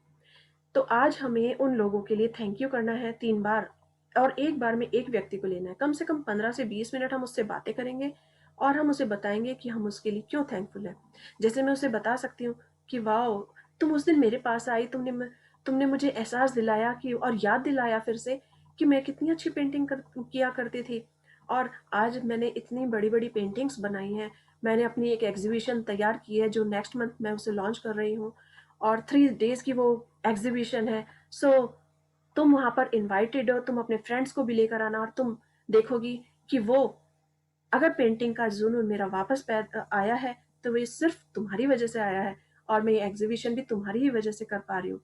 तो आज हमें उन लोगों के लिए थैंक यू करना है 3 बार और एक बार में एक व्यक्ति को लेना है। कम से कम 15 से 20 मिनट हम उससे बातें करेंगे और हम उसे बताएँगे कि हम उसके लिए क्यों थैंकफुल हैं। जैसे मैं उसे बता सकती हूँ कि वाओ! तुम उस दिन मेरे पास आई, तुमने मुझे एहसास दिलाया कि और याद दिलाया फिर से कि मैं कितनी अच्छी पेंटिंग किया करती थी और आज मैंने इतनी बड़ी-बड़ी पेंटिंग्स बनाई हैं। मैंने अपनी एक एग्ज़िबिशन तैयार की है जो नेक्स्ट मंथ मैं उसे लॉन्च कर रही हूँ और 3 डेज़ की वो एग्ज़िबिशन है। सो तुम वहाँ पर इनवाइटेड हो, तुम अपने फ्रेंड्स को भी लेकर आना और तुम देखोगी कि वो अगर पेंटिंग का जुनून मेरा वापस आया है, तो वो सिर्फ़ तुम्हारी वज़ह से आया है और मैं ये एग्ज़िबिशन भी तुम्हारी ही वज़ह से कर पा रही हूँ।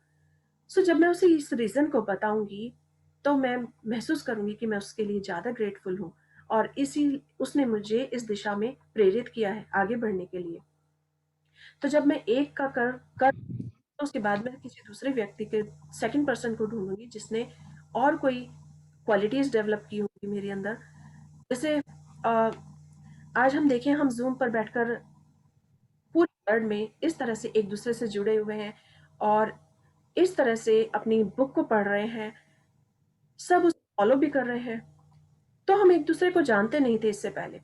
सो जब मैं उसे इस रीज़न को बताऊँगी, तो मैं महसूस करूँगी कि मैं उसके लिए ज़्यादा ग्रेटफुल हूँ और इसी उसने मुझे इस दिशा में प्रेरित किया है आगे बढ़ने के लिए। तो जब मैं एक का कर तो उसके बाद मैं किसी दूसरे व्यक्ति के सेकंड पर्सन को ढूँढूँगी जिसने और कोई क्वालिटीज़ डेवलप की होंगी मेरे अंदर। जैसे आज हम देखें हम ज़ूम पर बैठकर पूरे वर्ल्ड में इस तरह से एक दूसरे से जुड़े हुए हैं और इस तरह से अपनी बुक को पढ़ रहे हैं। सब उसे फॉलो भी कर रहे हैं। तो हम एक दूसरे को जानते नहीं थे इससे पहले,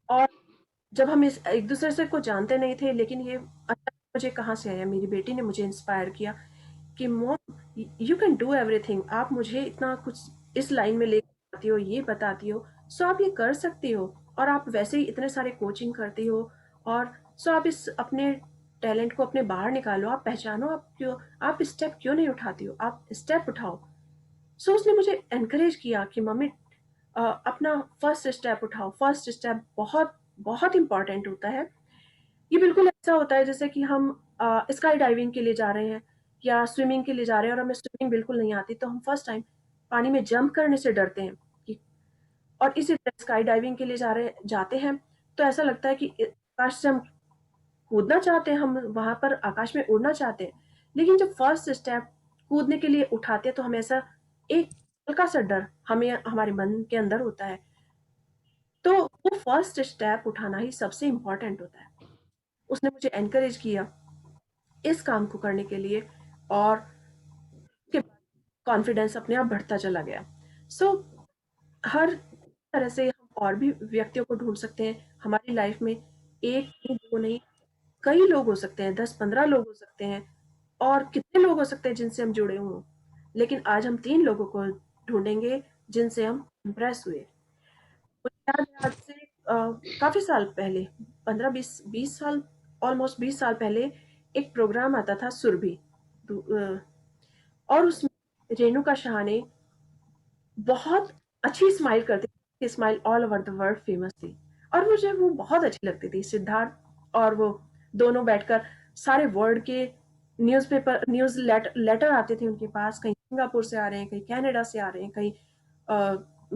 और जब हम इस एक दूसरे से को जानते नहीं थे, लेकिन ये अचानक मुझे कहाँ से आया, मेरी बेटी ने मुझे इंस्पायर किया कि mom you can do everything, आप मुझे इतना कुछ इस लाइन में लेकर आती हो, ये बताती हो, सो आप ये कर सकती हो, और आप वैसे ही इतने सारे कोचिंग करती हो, और सो आप इस अपने टैलेंट को अपने बाहर निकालो, आप पहचानो, आप स्टेप क्यों नहीं उठाती हो, आप स्टेप उठाओ। सो उसने मुझे एनकरेज किया कि मम्मी अपना फर्स्ट स्टेप उठाओ, फर्स्ट स्टेप बहुत बहुत इंपॉर्टेंट होता है। ये बिल्कुल ऐसा होता है जैसे कि हम स्काई डाइविंग के लिए जा रहे हैं या स्विमिंग के लिए जा रहे हैं, और हमें स्विमिंग बिल्कुल नहीं आती, तो हम फर्स्ट टाइम पानी में जंप करने से डरते हैं कि, और इसी तरह स्काई डाइविंग के लिए जाते हैं, तो ऐसा लगता है कि आकाश से हम कूदना चाहते हैं, हम वहां पर आकाश में उड़ना चाहते हैं, लेकिन जब फर्स्ट स्टेप कूदने के लिए उठाते हैं तो हमें ऐसा एक हल्का सा डर हमें हमारे मन के अंदर होता है। तो वो फर्स्ट स्टेप उठाना ही सबसे इम्पोर्टेंट होता है। उसने मुझे एनकरेज किया इस काम को करने के लिए, और उसके बाद कॉन्फिडेंस अपने आप बढ़ता चला गया। सो हर तरह से हम और भी व्यक्तियों को ढूंढ सकते हैं हमारी लाइफ में, एक नहीं, दो नहीं, कई लोग हो सकते हैं, 10-15 लोग हो सकते हैं, और कितने लोग हो सकते हैं जिनसे हम जुड़े हों, लेकिन आज हम 3 लोगों को ढूंढेंगे जिनसे हम इम्प्रेस हुए। मुझे याद है आज से काफ़ी साल पहले, 15-20 साल, ऑलमोस्ट 20 साल पहले एक प्रोग्राम आता था सुरभि, और उसमें रेणुका शाह ने बहुत अच्छी स्माइल करती थी, smile all over the world famous थी, और मुझे वो बहुत अच्छी लगती थी। सिद्धार्थ और वो दोनों बैठकर सारे वर्ल्ड के न्यूज़ लेटर आते थे उनके पास, कहीं सिंगापुर से आ रहे हैं, कहीं कनाडा से आ रहे हैं, कहीं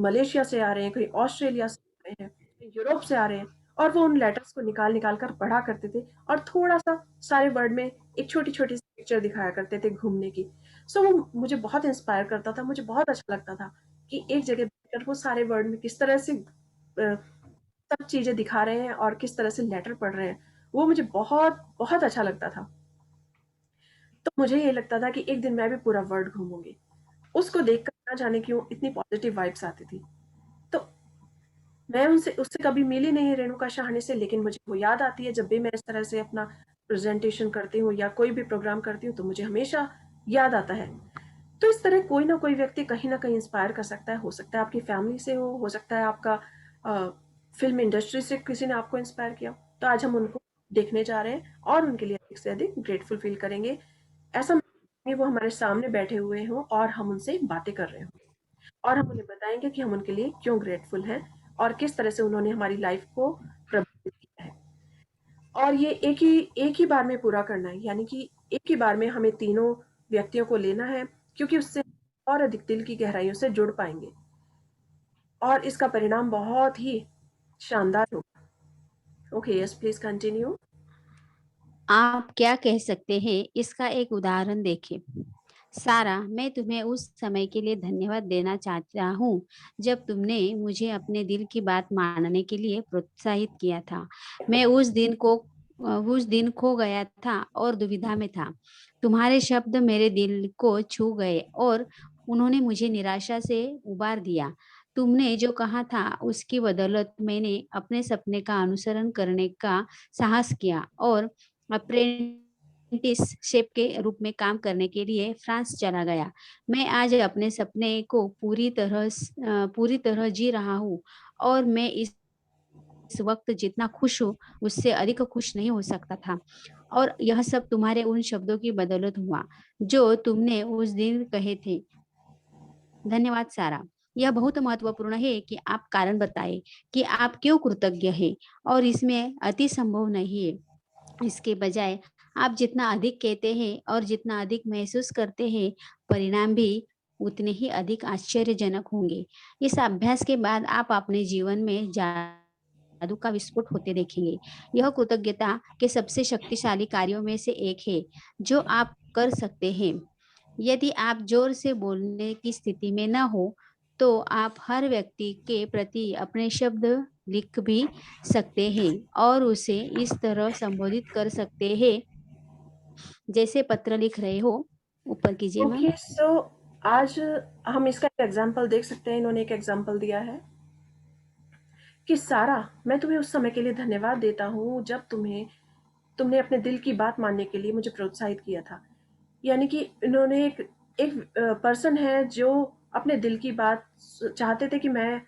मलेशिया से आ रहे हैं, कहीं ऑस्ट्रेलिया से आ रहे हैं, कहीं यूरोप से आ रहे हैं, और वो उन लेटर्स को निकाल निकाल कर पढ़ा करते थे, और थोड़ा सा सारे वर्ड में एक छोटी छोटी सी पिक्चर दिखाया करते थे घूमने की। सो वो मुझे बहुत इंस्पायर करता था, मुझे बहुत अच्छा लगता था कि एक जगह बैठकर वो सारे वर्ड में किस तरह से सब चीजें दिखा रहे हैं और किस तरह से लेटर पढ़ रहे हैं, वो मुझे बहुत बहुत अच्छा लगता था। तो मुझे ये लगता था कि एक दिन मैं भी पूरा वर्ल्ड घूमूंगी। उसको देखकर ना जाने क्यों इतनी पॉजिटिव वाइब्स आती थी। तो मैं उससे कभी मिली नहीं रेणुका शाहनी से, लेकिन मुझे वो याद आती है जब भी मैं इस तरह से अपना प्रेजेंटेशन करती हूँ या कोई भी प्रोग्राम करती हूँ, तो मुझे हमेशा याद आता है। तो इस तरह कोई ना कोई व्यक्ति कहीं ना कहीं इंस्पायर कर सकता है, हो सकता है आपकी फैमिली से हो सकता है आपका फिल्म इंडस्ट्री से किसी ने आपको इंस्पायर किया। तो आज हम उनको देखने जा रहे हैं और उनके लिए अधिक से अधिक ग्रेटफुल फील करेंगे। ऐसा नहीं वो हमारे सामने बैठे हुए हों और हम उनसे बातें कर रहे हों, और हम उन्हें बताएंगे कि हम उनके लिए क्यों ग्रेटफुल हैं और किस तरह से उन्होंने हमारी लाइफ को प्रभावित किया है। और ये एक ही बार में पूरा करना है, यानी कि एक ही बार में हमें तीनों व्यक्तियों को लेना है, क्योंकि उससे और अधिक दिल की गहराइयों से जुड़ पाएंगे, और इसका परिणाम बहुत ही शानदार होगा। Okay, yes please continue. आप क्या कह सकते हैं इसका एक उदाहरण देखें। सारा, मैं तुम्हें उस समय के लिए धन्यवाद देना चाहता हूँ जब तुमने मुझे अपने दिल की बात मानने के लिए प्रोत्साहित किया था। मैं उस दिन खो गया था और दुविधा में था। तुम्हारे शब्द मेरे दिल को छू गए और उन्होंने मुझे निराशा से उबार दिया। तुमने जो कहा था उसकी बदौलत मैंने अपने सपने का अनुसरण करने का साहस किया और अप्रेंटिसशिप के रूप में काम करने के लिए फ्रांस चला गया। मैं आज अपने सपने को पूरी तरह जी रहा हूँ और मैं इस वक्त जितना खुश हूँ उससे अधिक खुश नहीं हो सकता था। और यह सब तुम्हारे उन शब्दों की बदौलत हुआ जो तुमने उस दिन कहे थे। धन्यवाद सारा। यह बहुत महत्वपूर्ण है कि आप कारण बताएं कि आप क्यों कृतज्ञ हैं, और इसमें अति संभव नहीं है। इसके बजाय आप जितना अधिक कहते हैं और जितना अधिक महसूस करते हैं, परिणाम भी उतने ही अधिक आश्चर्यजनक होंगे। इस अभ्यास के बाद आप अपने जीवन में जादू का विस्फोट होते देखेंगे। यह कृतज्ञता के सबसे शक्तिशाली कार्यों में से एक है जो आप कर सकते हैं। यदि आप जोर से बोलने की स्थिति में न हो तो आप हर व्यक्ति के प्रति अपने शब्द लिख भी सकते हैं और उसे इस तरह संबोधित कर सकते हैं जैसे पत्र लिख रहे हो। ऊपर कीजिए मैम। ओके, सो आज हम इसका एक एग्जाम्पल देख सकते हैं। इन्होंने एक एग्जाम्पल दिया है कि सारा, मैं तुम्हें उस समय के लिए धन्यवाद देता हूँ जब तुमने अपने दिल की बात मानने के लिए मुझे प्रोत्साहित किया था। यानी कि इन्होंने एक पर्सन है जो अपने दिल की बात चाहते थे कि मैं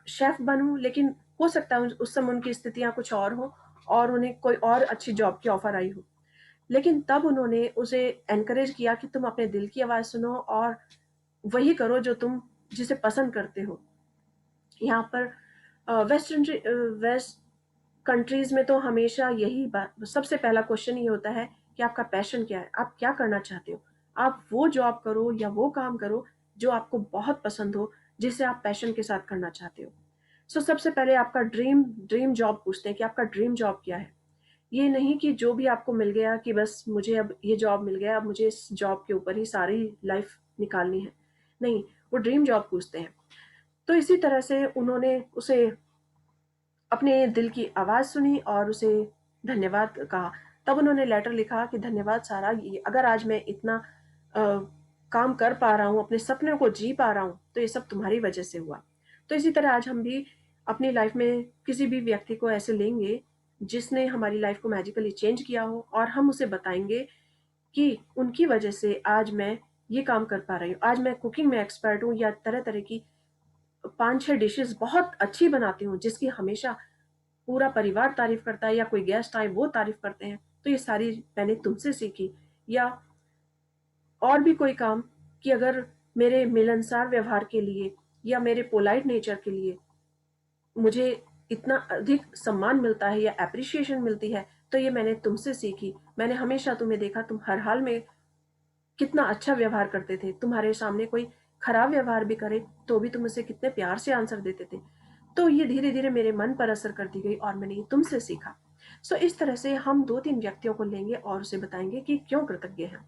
शेफ बनूं, लेकिन हो सकता है उस समय उनकी स्थितियां कुछ और हो और उन्हें कोई और अच्छी जॉब की ऑफर आई हो, लेकिन तब उन्होंने उसे एनकरेज किया कि तुम अपने दिल की आवाज़ सुनो और वही करो जो तुम जिसे पसंद करते हो। यहाँ पर वेस्ट कंट्रीज में तो हमेशा यही बात, सबसे पहला क्वेश्चन ये होता है कि आपका पैशन क्या है, आप क्या करना चाहते हो। आप वो जॉब करो या वो काम करो जो आपको बहुत पसंद हो, जिसे आप पैशन के साथ करना चाहते हो। सो सबसे पहले आपका ड्रीम जॉब पूछते हैं कि आपका ड्रीम जॉब क्या है। ये नहीं कि जो भी आपको मिल गया कि बस मुझे अब ये जॉब मिल गया, अब मुझे इस जॉब के ऊपर ही सारी लाइफ निकालनी है। नहीं, वो ड्रीम जॉब पूछते हैं। तो इसी तरह से उन्होंने उसे अपने दिल की आवाज़ सुनी और उसे धन्यवाद कहा। तब उन्होंने लेटर लिखा कि धन्यवाद सारा, अगर आज मैं इतना काम कर पा रहा हूँ, अपने सपनों को जी पा रहा हूँ, तो ये सब तुम्हारी वजह से हुआ। तो इसी तरह आज हम भी अपनी लाइफ में किसी भी व्यक्ति को ऐसे लेंगे जिसने हमारी लाइफ को मैजिकली चेंज किया हो, और हम उसे बताएंगे कि उनकी वजह से आज मैं ये काम कर पा रही हूँ, आज मैं कुकिंग में एक्सपर्ट हूँ, या तरह तरह की 5-6 डिशेस बहुत अच्छी बनाती हूँ जिसकी हमेशा पूरा परिवार तारीफ करता है, या कोई गेस्ट आए वो तारीफ करते हैं, तो ये सारी मैंने तुमसे सीखी। या और भी कोई काम कि अगर मेरे मिलनसार व्यवहार के लिए या मेरे पोलाइट नेचर के लिए मुझे इतना अधिक सम्मान मिलता है या एप्रिशिएशन मिलती है, तो ये मैंने तुमसे सीखी। मैंने हमेशा तुम्हें देखा, तुम हर हाल में कितना अच्छा व्यवहार करते थे। तुम्हारे सामने कोई खराब व्यवहार भी करे तो भी तुम उसे कितने प्यार से आंसर देते थे। तो ये धीरे धीरे मेरे मन पर असर करती गई और मैंने ये तुमसे सीखा। सो इस तरह से हम 2-3 व्यक्तियों को लेंगे और उसे बताएंगे कि क्यों कृतज्ञ हैं।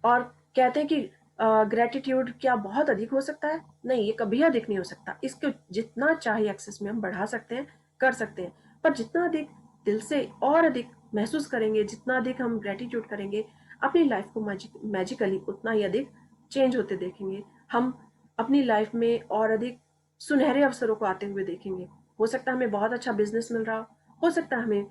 और कहते हैं कि ग्रेटिट्यूड क्या बहुत अधिक हो सकता है? नहीं, ये कभी अधिक नहीं हो सकता। इसको जितना चाहे एक्सेस में हम बढ़ा सकते हैं, कर सकते हैं, पर जितना अधिक दिल से और अधिक महसूस करेंगे, जितना अधिक हम ग्रेटिट्यूड करेंगे, अपनी लाइफ को मैजिकली उतना ही अधिक चेंज होते देखेंगे। हम अपनी लाइफ में और अधिक सुनहरे अवसरों को आते हुए देखेंगे। हो सकता है हमें बहुत अच्छा बिजनेस मिल रहा हो सकता है हमें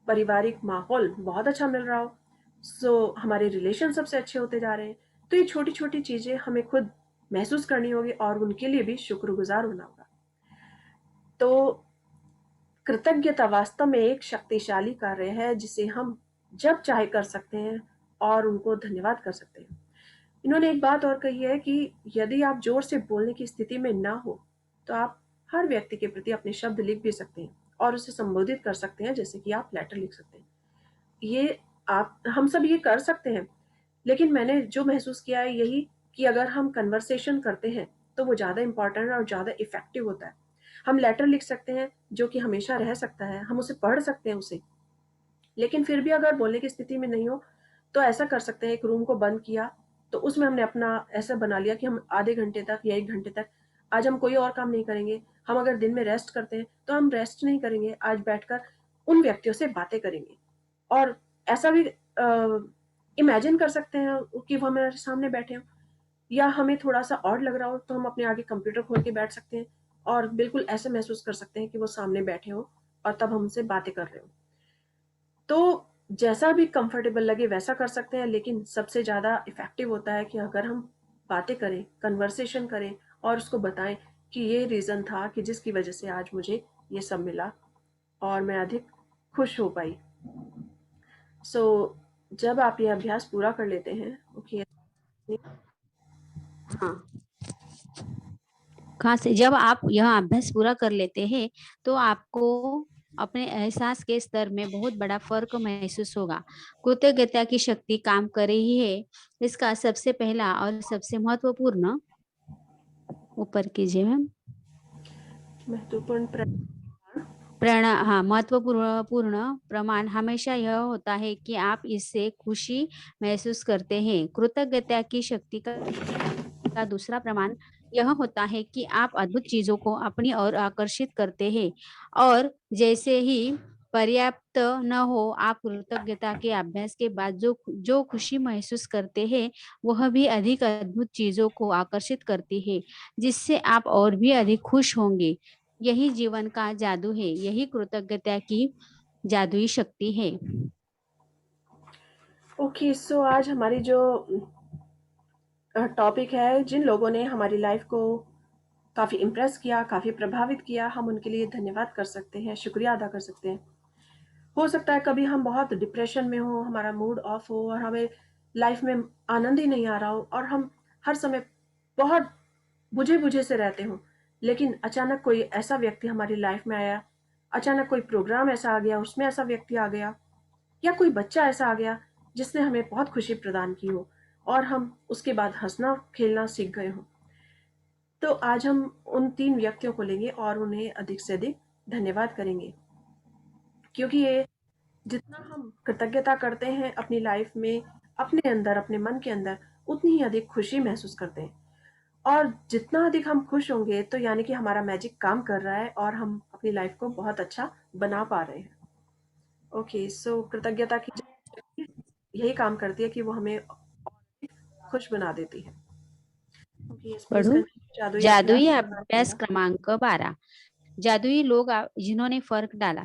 पारिवारिक माहौल बहुत अच्छा मिल रहा हो, हमारे रिलेशन सबसे अच्छे होते जा रहे हैं। तो ये छोटी छोटी चीजें हमें खुद महसूस करनी होगी और उनके लिए भी शुक्रगुजार होना होगा। तो कृतज्ञता वास्तव में एक शक्तिशाली कार्य है जिसे हम जब चाहे कर सकते हैं और उनको धन्यवाद कर सकते हैं। इन्होंने एक बात और कही है कि यदि आप जोर से बोलने की स्थिति में ना हो तो आप हर व्यक्ति के प्रति अपने शब्द लिख भी सकते हैं और उसे संबोधित कर सकते हैं, जैसे कि आप लेटर लिख सकते हैं। ये हम सब ये कर सकते हैं, लेकिन मैंने जो महसूस किया है यही कि अगर हम कन्वर्सेशन करते हैं तो वो ज़्यादा इंपॉर्टेंट और ज़्यादा इफेक्टिव होता है। हम लेटर लिख सकते हैं जो कि हमेशा रह सकता है, हम उसे पढ़ सकते हैं उसे, लेकिन फिर भी अगर बोलने की स्थिति में नहीं हो तो ऐसा कर सकते हैं, एक रूम को बंद किया तो उसमें हमने अपना ऐसा बना लिया कि हम आधे घंटे तक या 1 घंटे तक आज हम कोई और काम नहीं करेंगे। हम अगर दिन में रेस्ट करते हैं तो हम रेस्ट नहीं करेंगे, आज बैठकर उन व्यक्तियों से बातें करेंगे। और ऐसा भी इमेजिन कर सकते हैं कि वो हमारे सामने बैठे हों, या हमें थोड़ा सा ऑड लग रहा हो तो हम अपने आगे कंप्यूटर खोल के बैठ सकते हैं और बिल्कुल ऐसे महसूस कर सकते हैं कि वो सामने बैठे हो और तब हमसे बातें कर रहे हो। तो जैसा भी कंफर्टेबल लगे वैसा कर सकते हैं, लेकिन सबसे ज़्यादा इफेक्टिव होता है कि अगर हम बातें करें, कन्वर्सेशन करें और उसको बताएं कि ये रीज़न था कि जिसकी वजह से आज मुझे ये सब मिला और मैं अधिक खुश हो पाई। जब आप ये अभ्यास पूरा कर लेते हैं, ओके, हाँ, कहाँ से जब आप यह अभ्यास पूरा कर लेते हैं तो आपको अपने एहसास के स्तर में बहुत बड़ा फर्क महसूस होगा। कृतज्ञता की शक्ति काम कर रही है, इसका सबसे पहला और सबसे महत्वपूर्ण, ऊपर कीजिए मैम, महत्वपूर्ण महत्वपूर्ण प्रमाण हमेशा यह होता है कि आप इससे खुशी महसूस करते हैं। कृतज्ञता की शक्ति का दूसरा प्रमाण यह होता है कि आप अद्भुत चीजों को अपनी ओर आकर्षित करते हैं, और जैसे ही पर्याप्त न हो, आप कृतज्ञता के अभ्यास के बाद जो खुशी महसूस करते हैं वह भी अधिक अद्भुत चीजों को आकर्षित करती है, जिससे आप और भी अधिक खुश होंगे। यही जीवन का जादू है, यही कृतज्ञता की जादुई शक्ति है। ओके, सो आज हमारी जो टॉपिक है, जिन लोगों ने हमारी लाइफ को काफ़ी इम्प्रेस किया, काफ़ी प्रभावित किया, हम उनके लिए धन्यवाद कर सकते हैं, शुक्रिया अदा कर सकते हैं। हो सकता है कभी हम बहुत डिप्रेशन में हो, हमारा मूड ऑफ हो और हमें लाइफ में आनंद ही नहीं आ रहा हो और हम हर समय बहुत बुझे से रहते हो, लेकिन अचानक कोई ऐसा व्यक्ति हमारी लाइफ में आया, अचानक कोई प्रोग्राम ऐसा आ गया, उसमें ऐसा व्यक्ति आ गया, या कोई बच्चा ऐसा आ गया जिसने हमें बहुत खुशी प्रदान की हो और हम उसके बाद हंसना खेलना सीख गए हो। तो आज हम उन 3 व्यक्तियों को लेंगे और उन्हें अधिक से अधिक धन्यवाद करेंगे, क्योंकि ये जितना हम कृतज्ञता करते हैं अपनी लाइफ में, अपने अंदर, अपने मन के अंदर, उतनी ही अधिक खुशी महसूस करते हैं। और जितना अधिक हम खुश होंगे तो यानी कि हमारा मैजिक काम कर रहा है और हम अपनी लाइफ को बहुत अच्छा बना पा रहे हैं। ओके, सो कृतज्ञता की यही काम करती है कि वो हमें खुश बना देती है। ओके, पढ़ू। जादुई जादुई अभ्यास अभ्यास क्रमांक 12। जादुई लोग जिन्होंने फर्क डाला।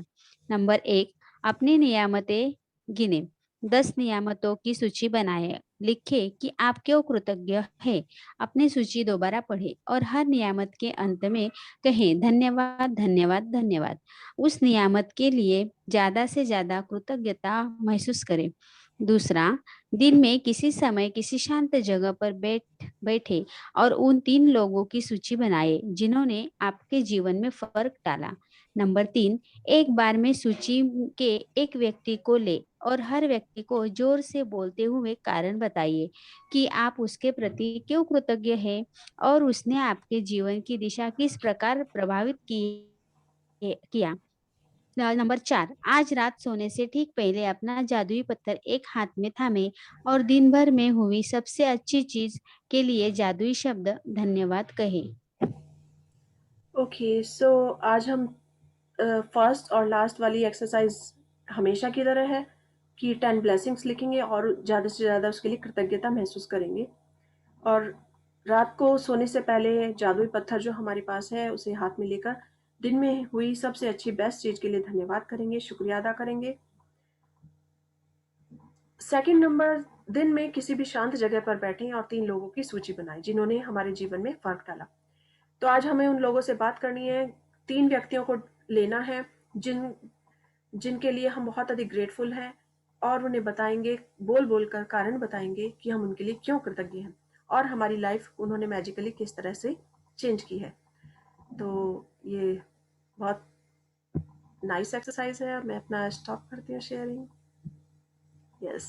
नंबर 1, अपनी नियामतें गिने। 10 नियामतों की सूची बनाएं। लिखे कि आप क्यों कृतज्ञ हैं। अपनी सूची दोबारा पढ़ें और हर नियामत के अंत में कहें धन्यवाद धन्यवाद धन्यवाद। उस नियामत के लिए ज्यादा से ज्यादा कृतज्ञता महसूस करें। दूसरा, दिन में किसी समय किसी शांत जगह पर बैठे और उन 3 लोगों की सूची बनाए जिन्होंने आपके जीवन में फर्क डाला। नंबर 3, एक बार में सूची के एक व्यक्ति को ले और हर व्यक्ति को जोर से बोलते हुए कारण बताइए कि आप उसके प्रति क्यों कृतज्ञ हैं और उसने आपके जीवन की दिशा किस प्रकार प्रभावित किया। नंबर 4, आज रात सोने से ठीक पहले अपना जादुई पत्थर एक हाथ में थामे और दिन भर में हुई सबसे अच्छी चीज के लिए जादुई शब्द धन्यवाद कहें। ओके, सो आज हम फर्स्ट और लास्ट वाली एक्सरसाइज हमेशा की तरह है कि 10 ब्लेसिंग्स लिखेंगे और ज़्यादा से ज़्यादा उसके लिए कृतज्ञता महसूस करेंगे। और रात को सोने से पहले जादुई पत्थर जो हमारे पास है उसे हाथ में लेकर दिन में हुई सबसे अच्छी बेस्ट चीज़ के लिए धन्यवाद करेंगे, शुक्रिया अदा करेंगे। सेकंड नंबर, दिन में किसी भी शांत जगह पर बैठें और 3 लोगों की सूची बनाएं जिन्होंने हमारे जीवन में फ़र्क डाला। तो आज हमें उन लोगों से बात करनी है, 3 व्यक्तियों को लेना है जिनके लिए हम बहुत अधिक ग्रेटफुल हैं और उन्हें बताएंगे, बोल कर कारण बताएंगे कि हम उनके लिए क्यों कृतज्ञ हैं और हमारी लाइफ उन्होंने मैजिकली किस तरह से चेंज की है। तो ये बहुत नाइस एक्सरसाइज है। मैं अपना स्टॉप करती हूँ शेयरिंग। यस,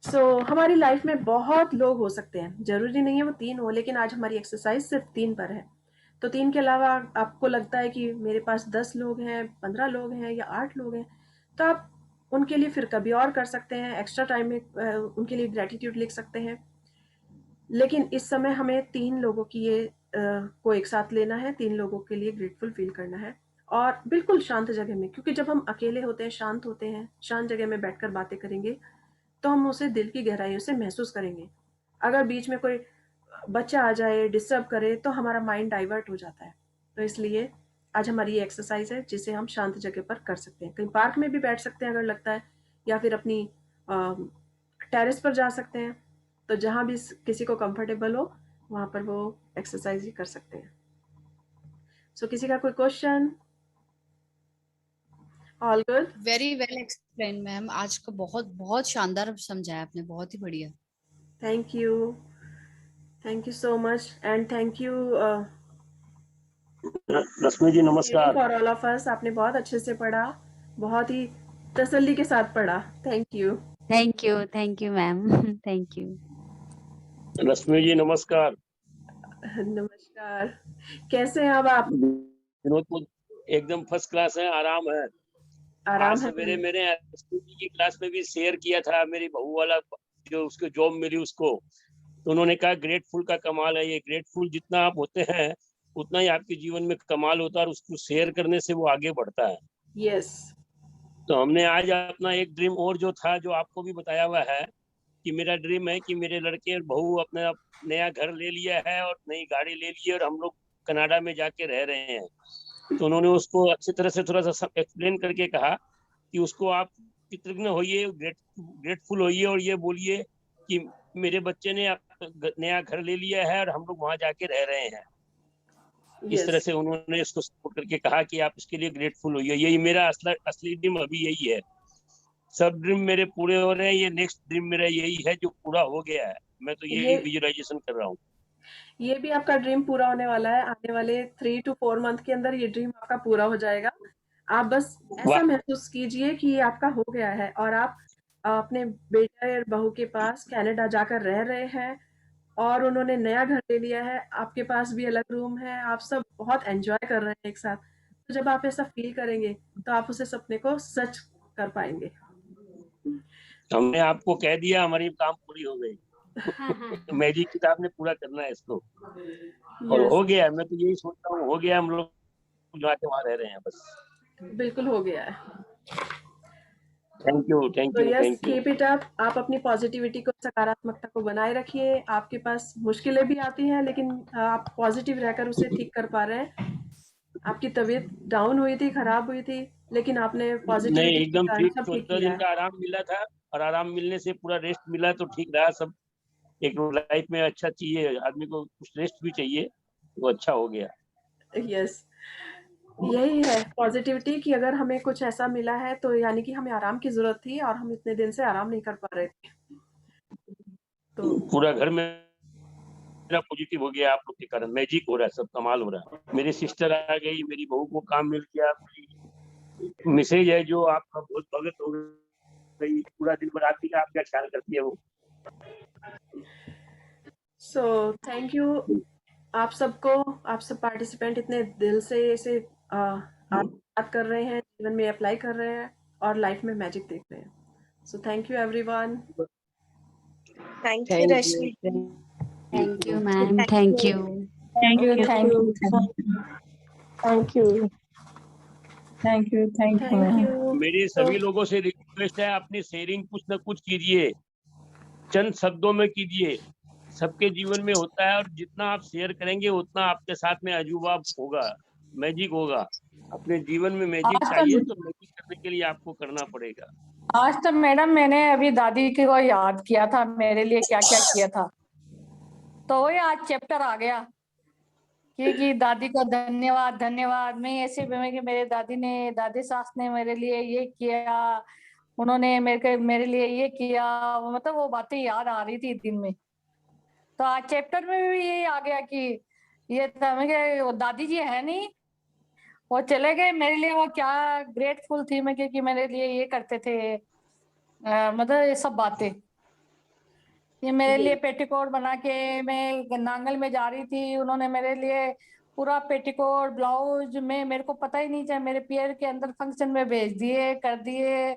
सो हमारी लाइफ में बहुत लोग हो सकते हैं, जरूरी नहीं है वो 3 हो, लेकिन आज हमारी एक्सरसाइज सिर्फ 3 पर है। तो 3 के अलावा आपको लगता है कि मेरे पास 10 लोग हैं, 15 लोग हैं या 8 लोग हैं, तो आप उनके लिए फिर कभी और कर सकते हैं, एक्स्ट्रा टाइम में उनके लिए ग्रेटिट्यूड लिख सकते हैं। लेकिन इस समय हमें 3 लोगों की ये को एक साथ लेना है, 3 लोगों के लिए ग्रेटफुल फील करना है और बिल्कुल शांत जगह में, क्योंकि जब हम अकेले होते हैं, शांत होते हैं, शांत जगह में बैठकर बातें करेंगे तो हम उसे दिल की गहराइयों से महसूस करेंगे। अगर बीच में कोई बच्चा आ जाए, डिस्टर्ब करे, तो हमारा माइंड डाइवर्ट हो जाता है। तो इसलिए आज हमारी ये एक्सरसाइज है जिसे हम शांत जगह पर कर सकते हैं। कहीं पार्क में भी बैठ सकते हैं अगर लगता है, या फिर अपनी टेरेस पर जा सकते हैं। तो जहाँ भी किसी को कंफर्टेबल हो वहाँ पर वो एक्सरसाइज ही कर सकते हैं। सो किसी का कोई question? All good? Very well explain ma'am, आज का बहुत बहुत शानदार समझाया आपने, बहुत ही बढ़िया। Thank you so much and thank you Rashmi ji नमस्कार। For all of us. आपने बहुत अच्छे से पढ़ा, बहुत ही तसल्ली के साथ पढ़ा। Thank you ma'am. Thank you. Rashmi ji नमस्कार। नमस्कार, कैसे हैं अब आप? विनोद एकदम फर्स्ट क्लास है, आराम है। आराम आज है? सवेरे मैंने की क्लास में भी शेयर किया था, मेरी बहू वाला जो उसको जॉब मिली उसको, तो उन्होंने कहा ग्रेटफुल का कमाल है। ये ग्रेटफुल जितना आप होते हैं उतना ही आपके जीवन में कमाल होता है और उसको शेयर करने से वो आगे बढ़ता है। यस, तो हमने आज अपना एक ड्रीम और जो था, जो आपको भी बताया हुआ है कि मेरा ड्रीम है कि मेरे लड़के और बहू अपना नया घर ले लिया है और नई गाड़ी ले ली है और हम लोग कनाडा में जाके रह रहे हैं। तो उन्होंने उसको अच्छी तरह से थोड़ा सा एक्सप्लेन करके कहा कि उसको आप कृतज्ञ होइए, ग्रेटफुल होइए और ये बोलिए कि मेरे बच्चे ने नया घर ले लिया है और हम लोग वहां जाके रह रहे हैं। इस तरह यस, से उन्होंने इसको सपोर्ट करके कहा कि आप इसके लिए ग्रेटफुल होइए। यही मेरा असली ड्रीम अभी यही है। सब ड्रीम मेरे पूरे हो रहे हैं, ये नेक्स्ट ड्रीम मेरा यही है जो पूरा हो गया है। मैं तो यही ये विजुअलाइजेशन कर रहा हूँ। ये भी आपका ड्रीम पूरा होने वाला है। आने वाले 3 to 4 मंथ के अंदर ये ड्रीम आपका पूरा हो जाएगा। आप बस ऐसा वाह, महसूस कीजिए कि ये आपका हो गया है और आप अपने बेटे और बहू के पास कनाडा जाकर रह रहे हैं और उन्होंने नया घर ले लिया है। आपके पास भी अलग रूम है। आप सब बहुत एन्जॉय कर रहे हैं एक साथ। तो जब आप ऐसा फ़ील करेंगे, तो आप उस सपने को सच कर पाएँगे। हमने आपको कह दिया, हमारी काम पूरी हो गई। हाँ हाँ हाँ। मैजिक किताब ने पूरा करना है इसको, और यस, हो गया। मैं तो यही सोचता हूँ, हो गया। हम लोग जाके वहां रह रहे हैं बस। बिल्कुल हो गया है। थैंक यू, थैंक तो you, yes, thank you. Keep it up. आप अपनी पॉजिटिविटी को, सकारात्मकता को बनाए रखिए। आपके पास मुश्किलें भी आती हैं, लेकिन आप पॉजिटिव रहकर उसे ठीक कर पा रहे हैं। आपकी तबीयत डाउन हुई थी, खराब हुई थी, लेकिन आपने नहीं, पॉजिटिविटी के एकदम कारण ठीक। सब ठीक 14 किया दिन है। का आराम मिला था और आराम मिलने से पूरा रेस्ट मिला तो ठीक रहा सब। एक लाइफ में अच्छा चाहिए, आदमी को कुछ रेस्ट भी चाहिए, वो अच्छा हो गया। यस, यही है पॉजिटिविटी कि अगर हमें कुछ ऐसा मिला है तो यानी कि हमें आराम की ज़रूरत थी और हम इतने दिन से आराम नहीं कर पा रहे थे। तो पूरा घर में मेरा पॉजिटिव हो गया आप लोग के कारण। मैजिक हो रहा है, सब कमाल हो रहा है। मेरी सिस्टर आ गई, मेरी बहू को काम मिल गया, मैसेज है जो आपका बहुत भगत हो गई, पूरा दिन भर आती है, आपका ख्याल करती है वो। सो थैंक यू आप सबको। आप सब पार्टिसिपेंट इतने दिल से इसे बात कर रहे हैं, जीवन में अप्लाई कर रहे हैं और लाइफ में मैजिक देख रहे हैं। सो thank you everyone. Thank you, thank you, Rashmi. Thank you thank ma'am, Thank thank you. You. Thank you, Okay. thank you, thank you, thank you, thank you, thank ma'am. You. मेरी तो सभी लोगों से रिक्वेस्ट है, अपनी शेयरिंग कुछ ना कुछ कीजिए, चंद शब्दों में कीजिए। सबके जीवन में होता है और जितना आप शेयर करेंगे उतना आपके साथ में अजूबा होगा, मैजिक होगा। अपने जीवन में मैजिक आज चाहिए तो तो मैजिक करने के लिए आपको करना पड़ेगा। आज तो मैडम मैंने अभी दादी को याद किया था, मेरे लिए क्या क्या किया था, तो वही आज चैप्टर आ गया कि दादी को धन्यवाद धन्यवाद। मैं ऐसे कि मेरे दादी सास ने मेरे लिए ये किया, उन्होंने मेरे लिए ये किया, मतलब वो बातें याद आ रही थी दिन में। तो आज चैप्टर में भी यही आ गया कि ये था, मैं वो दादी जी है नहीं, वो चले गए, मेरे लिए वो क्या ग्रेटफुल थी मैं कि मेरे लिए ये करते थे। मतलब ये सब बातें, ये मेरे लिए पेटीकोट बना के, मैं नांगल में जा रही थी, उन्होंने मेरे लिए पूरा पेटीकोट ब्लाउज में, मेरे को पता ही नहीं चला, मेरे पैर के अंदर फंक्शन में भेज दिए, कर दिए।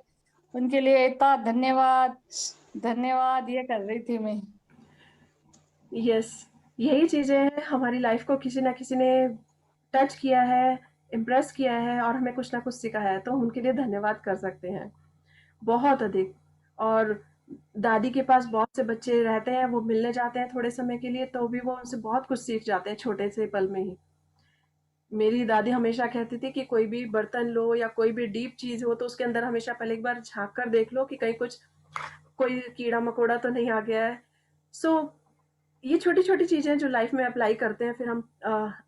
उनके लिए इतना धन्यवाद धन्यवाद ये कर रही थी मैं। यस, यही चीज़ें हमारी लाइफ को किसी ना किसी ने टच किया है, इम्प्रेस किया है और हमें कुछ ना कुछ सिखाया है, तो हम उनके लिए धन्यवाद कर सकते हैं बहुत अधिक। और दादी के पास बहुत से बच्चे रहते हैं, वो मिलने जाते हैं थोड़े समय के लिए, तो भी वो उनसे बहुत कुछ सीख जाते हैं छोटे से पल में ही। मेरी दादी हमेशा कहती थी कि कोई भी बर्तन लो या कोई भी डीप चीज़ हो तो उसके अंदर हमेशा पहले एक बार झाँक कर देख लो कि कहीं कोई कीड़ा-मकोड़ा तो नहीं आ गया है। सो ये छोटी-छोटी चीज़ें जो लाइफ में अप्लाई करते हैं फिर हम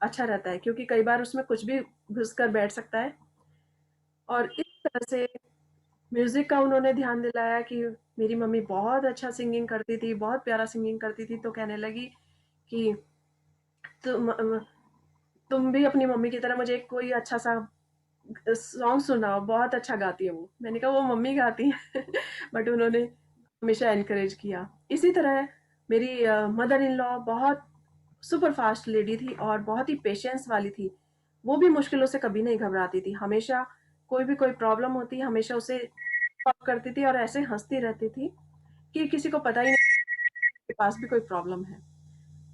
अच्छा रहता है, क्योंकि कई बार उसमें कुछ भी घुस कर बैठ सकता है। और इस तरह से म्यूज़िक का उन्होंने ध्यान दिलाया कि मेरी मम्मी बहुत अच्छा सिंगिंग करती थी, बहुत प्यारा सिंगिंग करती थी, तो कहने लगी कि तुम तुम भी अपनी मम्मी की तरह मुझे कोई अच्छा-सा सॉन्ग सुनाओ, बहुत अच्छा गाती है वो। मैंने कहा वो मम्मी गाती हैं बट उन्होंने हमेशा एनकरेज किया। इसी तरह मेरी मदर इन लॉ बहुत सुपर फास्ट लेडी थी और बहुत ही पेशेंस वाली थी। वो भी मुश्किलों से कभी नहीं घबराती थी। हमेशा कोई भी कोई प्रॉब्लम होती हमेशा उसे सॉल्व करती थी और ऐसे हँसती रहती थी कि किसी को पता ही नहीं के पास भी कोई प्रॉब्लम है।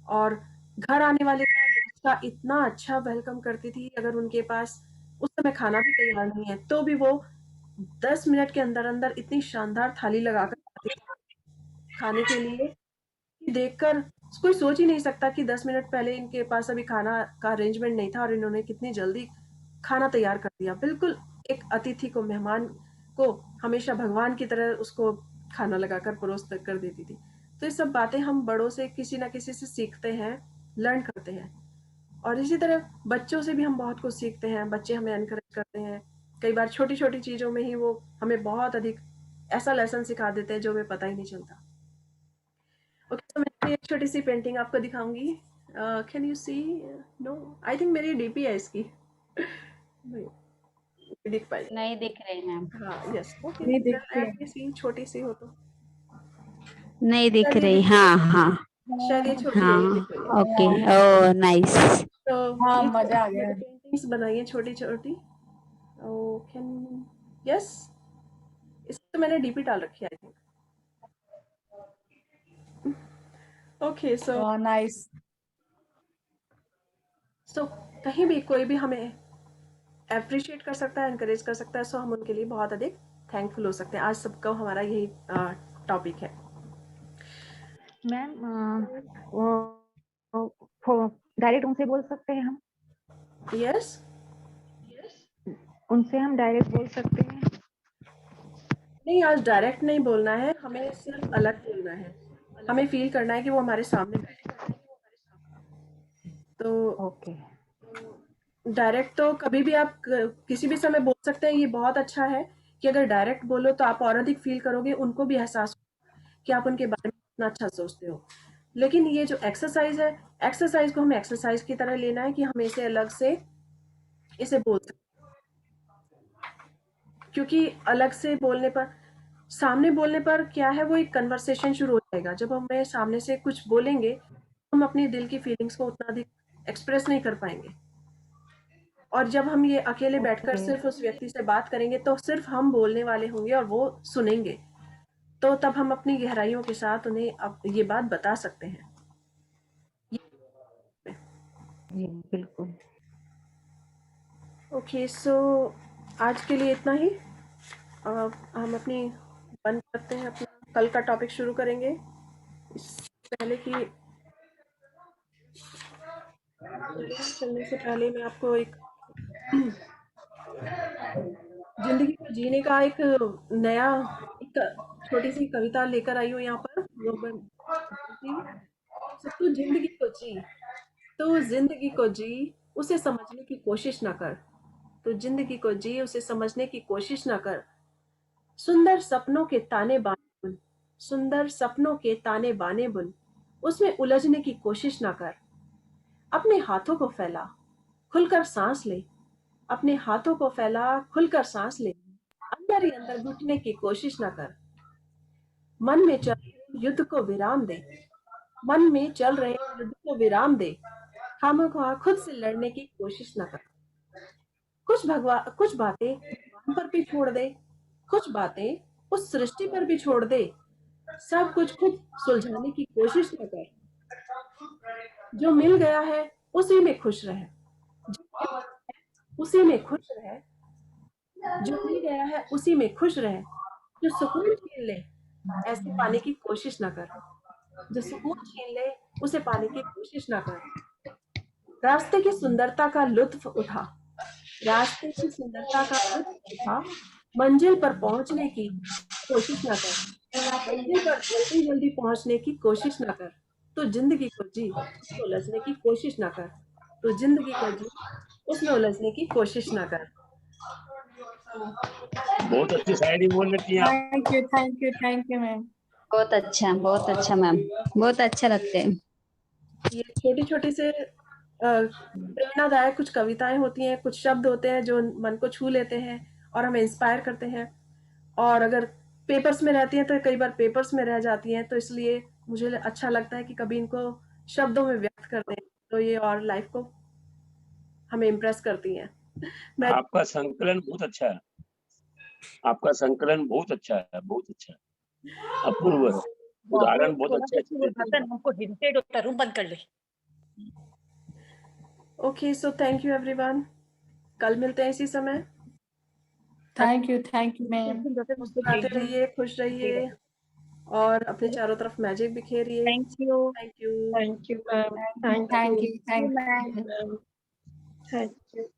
और घर आने वाले का गेस्ट का इतना अच्छा वेलकम करती थी। अगर उनके पास उस समय खाना भी तैयार नहीं है, तो भी वो 10 मिनट के अंदर अंदर इतनी शानदार थाली लगाकर आती थी खाने के लिए कि देखकर कोई सोच ही नहीं सकता कि 10 मिनट पहले इनके पास अभी खाना का अरेंजमेंट नहीं था और इन्होंने कितनी जल्दी खाना तैयार कर दिया। बिल्कुल एक अतिथि को, मेहमान को हमेशा भगवान की तरह उसको खाना लगाकर परोस कर देती थी। तो ये सब बातें हम बड़ों से किसी ना किसी से सीखते हैं, लर्न करते हैं। और इसी तरह बच्चों से भी हम बहुत कुछ सीखते हैं। बच्चे हमें एनकरेज करते हैं, कई बार छोटी छोटी चीजों में ही वो हमें बहुत अधिक ऐसा लेसन सिखा देते हैं जो हमें पता ही नहीं चलता। ओके, तो मैं एक छोटी सी पेंटिंग आपको दिखाऊंगी। Can you see? No, I think मेरी डीपी है इसकी। नहीं दिख पाएगी? नहीं दिख रही मैम, हाँ, यस, ओके, नहीं दिखती है। ऐसी सी छोटी सी हो तो नहीं दिख चलिए रही। दिख हाँ रही हाँ है। शायद ये छोटी है, ये हाँ, दिख रही है। ओके, ओ नाइस। तो हाँ, ये मजा आ गया। पेंटिंग्स बनाई है छोटी छोटी। कैन, यस, इसमें तो मैंने डीपी डाल रखी है I think. Okay, so nice. कहीं भी कोई भी हमें अप्रिशिएट कर सकता है, एनकरेज कर सकता है, सो हम उनके लिए बहुत अधिक थैंकफुल हो सकते हैं। आज सबका हमारा यही टॉपिक है। मैम डायरेक्ट उनसे बोल सकते हैं हम? यस, उनसे हम डायरेक्ट बोल सकते हैं? नहीं, आज डायरेक्ट नहीं बोलना है, हमें सिर्फ अलग बोलना है। हमें फील करना है कि वो हमारे सामने बैठे हैं। तो ओके। डायरेक्ट तो कभी भी आप किसी भी समय बोल सकते हैं। ये बहुत अच्छा है कि अगर डायरेक्ट बोलो तो आप और अधिक फील करोगे, उनको भी एहसास कि आप उनके बारे में इतना अच्छा सोचते हो। लेकिन ये जो एक्सरसाइज है, एक्सरसाइज को हमें एक्सरसाइज की तरह लेना है कि हम इसे अलग से इसे बोल सकते हैं। क्योंकि अलग से बोलने पर, सामने बोलने पर क्या है, वो एक कन्वर्सेशन शुरू हो जाएगा। जब हमें सामने से कुछ बोलेंगे, हम अपनी दिल की फीलिंग्स को उतना अधिक एक्सप्रेस नहीं कर पाएंगे। और जब हम ये अकेले बैठकर सिर्फ उस व्यक्ति से बात करेंगे, तो सिर्फ हम बोलने वाले होंगे और वो सुनेंगे। तो तब हम अपनी गहराइयों के साथ उन्हें अब ये बात बता सकते हैं। जी बिल्कुल। ओके, सो आज के लिए इतना ही। हम अपनी बंद करते हैं, अपना कल का टॉपिक शुरू करेंगे। इससे पहले कि चलने से पहले मैं आपको एक जिंदगी को जीने का एक नया, एक छोटी सी कविता लेकर आई हूँ यहाँ पर। तू जिंदगी को जी, तो जिंदगी को जी, उसे समझने की कोशिश ना कर। तो जिंदगी को जी, उसे समझने की कोशिश ना कर। सुंदर सपनों के ताने बाने बुन, सुंदर सपनों के ताने बाने बुन, उसमें उलझने की कोशिश ना कर। अपने हाथों को फैला, खुलकर सांस ले। अपने हाथों को फैला, खुलकर सांस ले। अंदर ही अंदर घुटने की कोशिश ना कर। मन में चल रहे युद्ध को विराम दे। मन में चल रहे युद्ध को विराम दे। खामख्वाह खुद से लड़ने की कोशिश ना कर। कुछ बातें भगवान पर भी छोड़ दे। कुछ बातें उस सृष्टि पर भी छोड़ दे। सब कुछ खुद सुलझाने की कोशिश न कर। जो मिल गया है उसी में खुश रहे। उसी में खुश रहे। जो मिल गया है उसी में खुश रहे। जो सुकून छीन ले, ऐसे पाने की कोशिश ना कर। जो सुकून छीन ले, उसे पाने की कोशिश ना कर। रास्ते की सुंदरता का लुत्फ उठा। रास्ते की सुंदरता का लुत्फ उठा। मंजिल पर पहुंचने की कोशिश ना कर। मंजिल पर जल्दी जल्दी पहुंचने की कोशिश ना कर। तो जिंदगी को जी, उसमें उलझने की कोशिश ना कर। तो जिंदगी को जी, उसमें उलझने की कोशिश ना कर। बहुत अच्छी शायरी बोल लेती हैं आप। Thank you, thank you, thank you ma'am. बहुत अच्छा मैम, बहुत अच्छा लगते हैं। ये छोटी छोटी से प्रेरणादायक कुछ कविताएं होती हैं, कुछ शब्द होते हैं जो मन को छू लेते हैं और हमें इंस्पायर करते हैं। और अगर पेपर्स में रहती हैं तो कई बार पेपर्स में रह जाती हैं, तो इसलिए मुझे अच्छा लगता है कि कभी इनको शब्दों में व्यक्त कर दें, तो ये और लाइफ को हमें इम्प्रेस करती हैं। मैं आपका संकलन बहुत अच्छा है, आपका संकलन बहुत अच्छा है, बहुत अच्छा है, अपूर्व है, उदाहरण बहुत अच्छे अच्छे देते हैं। हमको हिंटेड होता, रूम बंद कर ले। Okay, so thank you everyone. कल मिलते हैं इसी समय। Thank you ma'am. मुस्कुराते रहिए, खुश रहिए और अपने चारों तरफ मैजिक बिखेरिए। Thank you. Thank you. Thank you, ma'am. Thank you Thank you, ma'am. Thank you.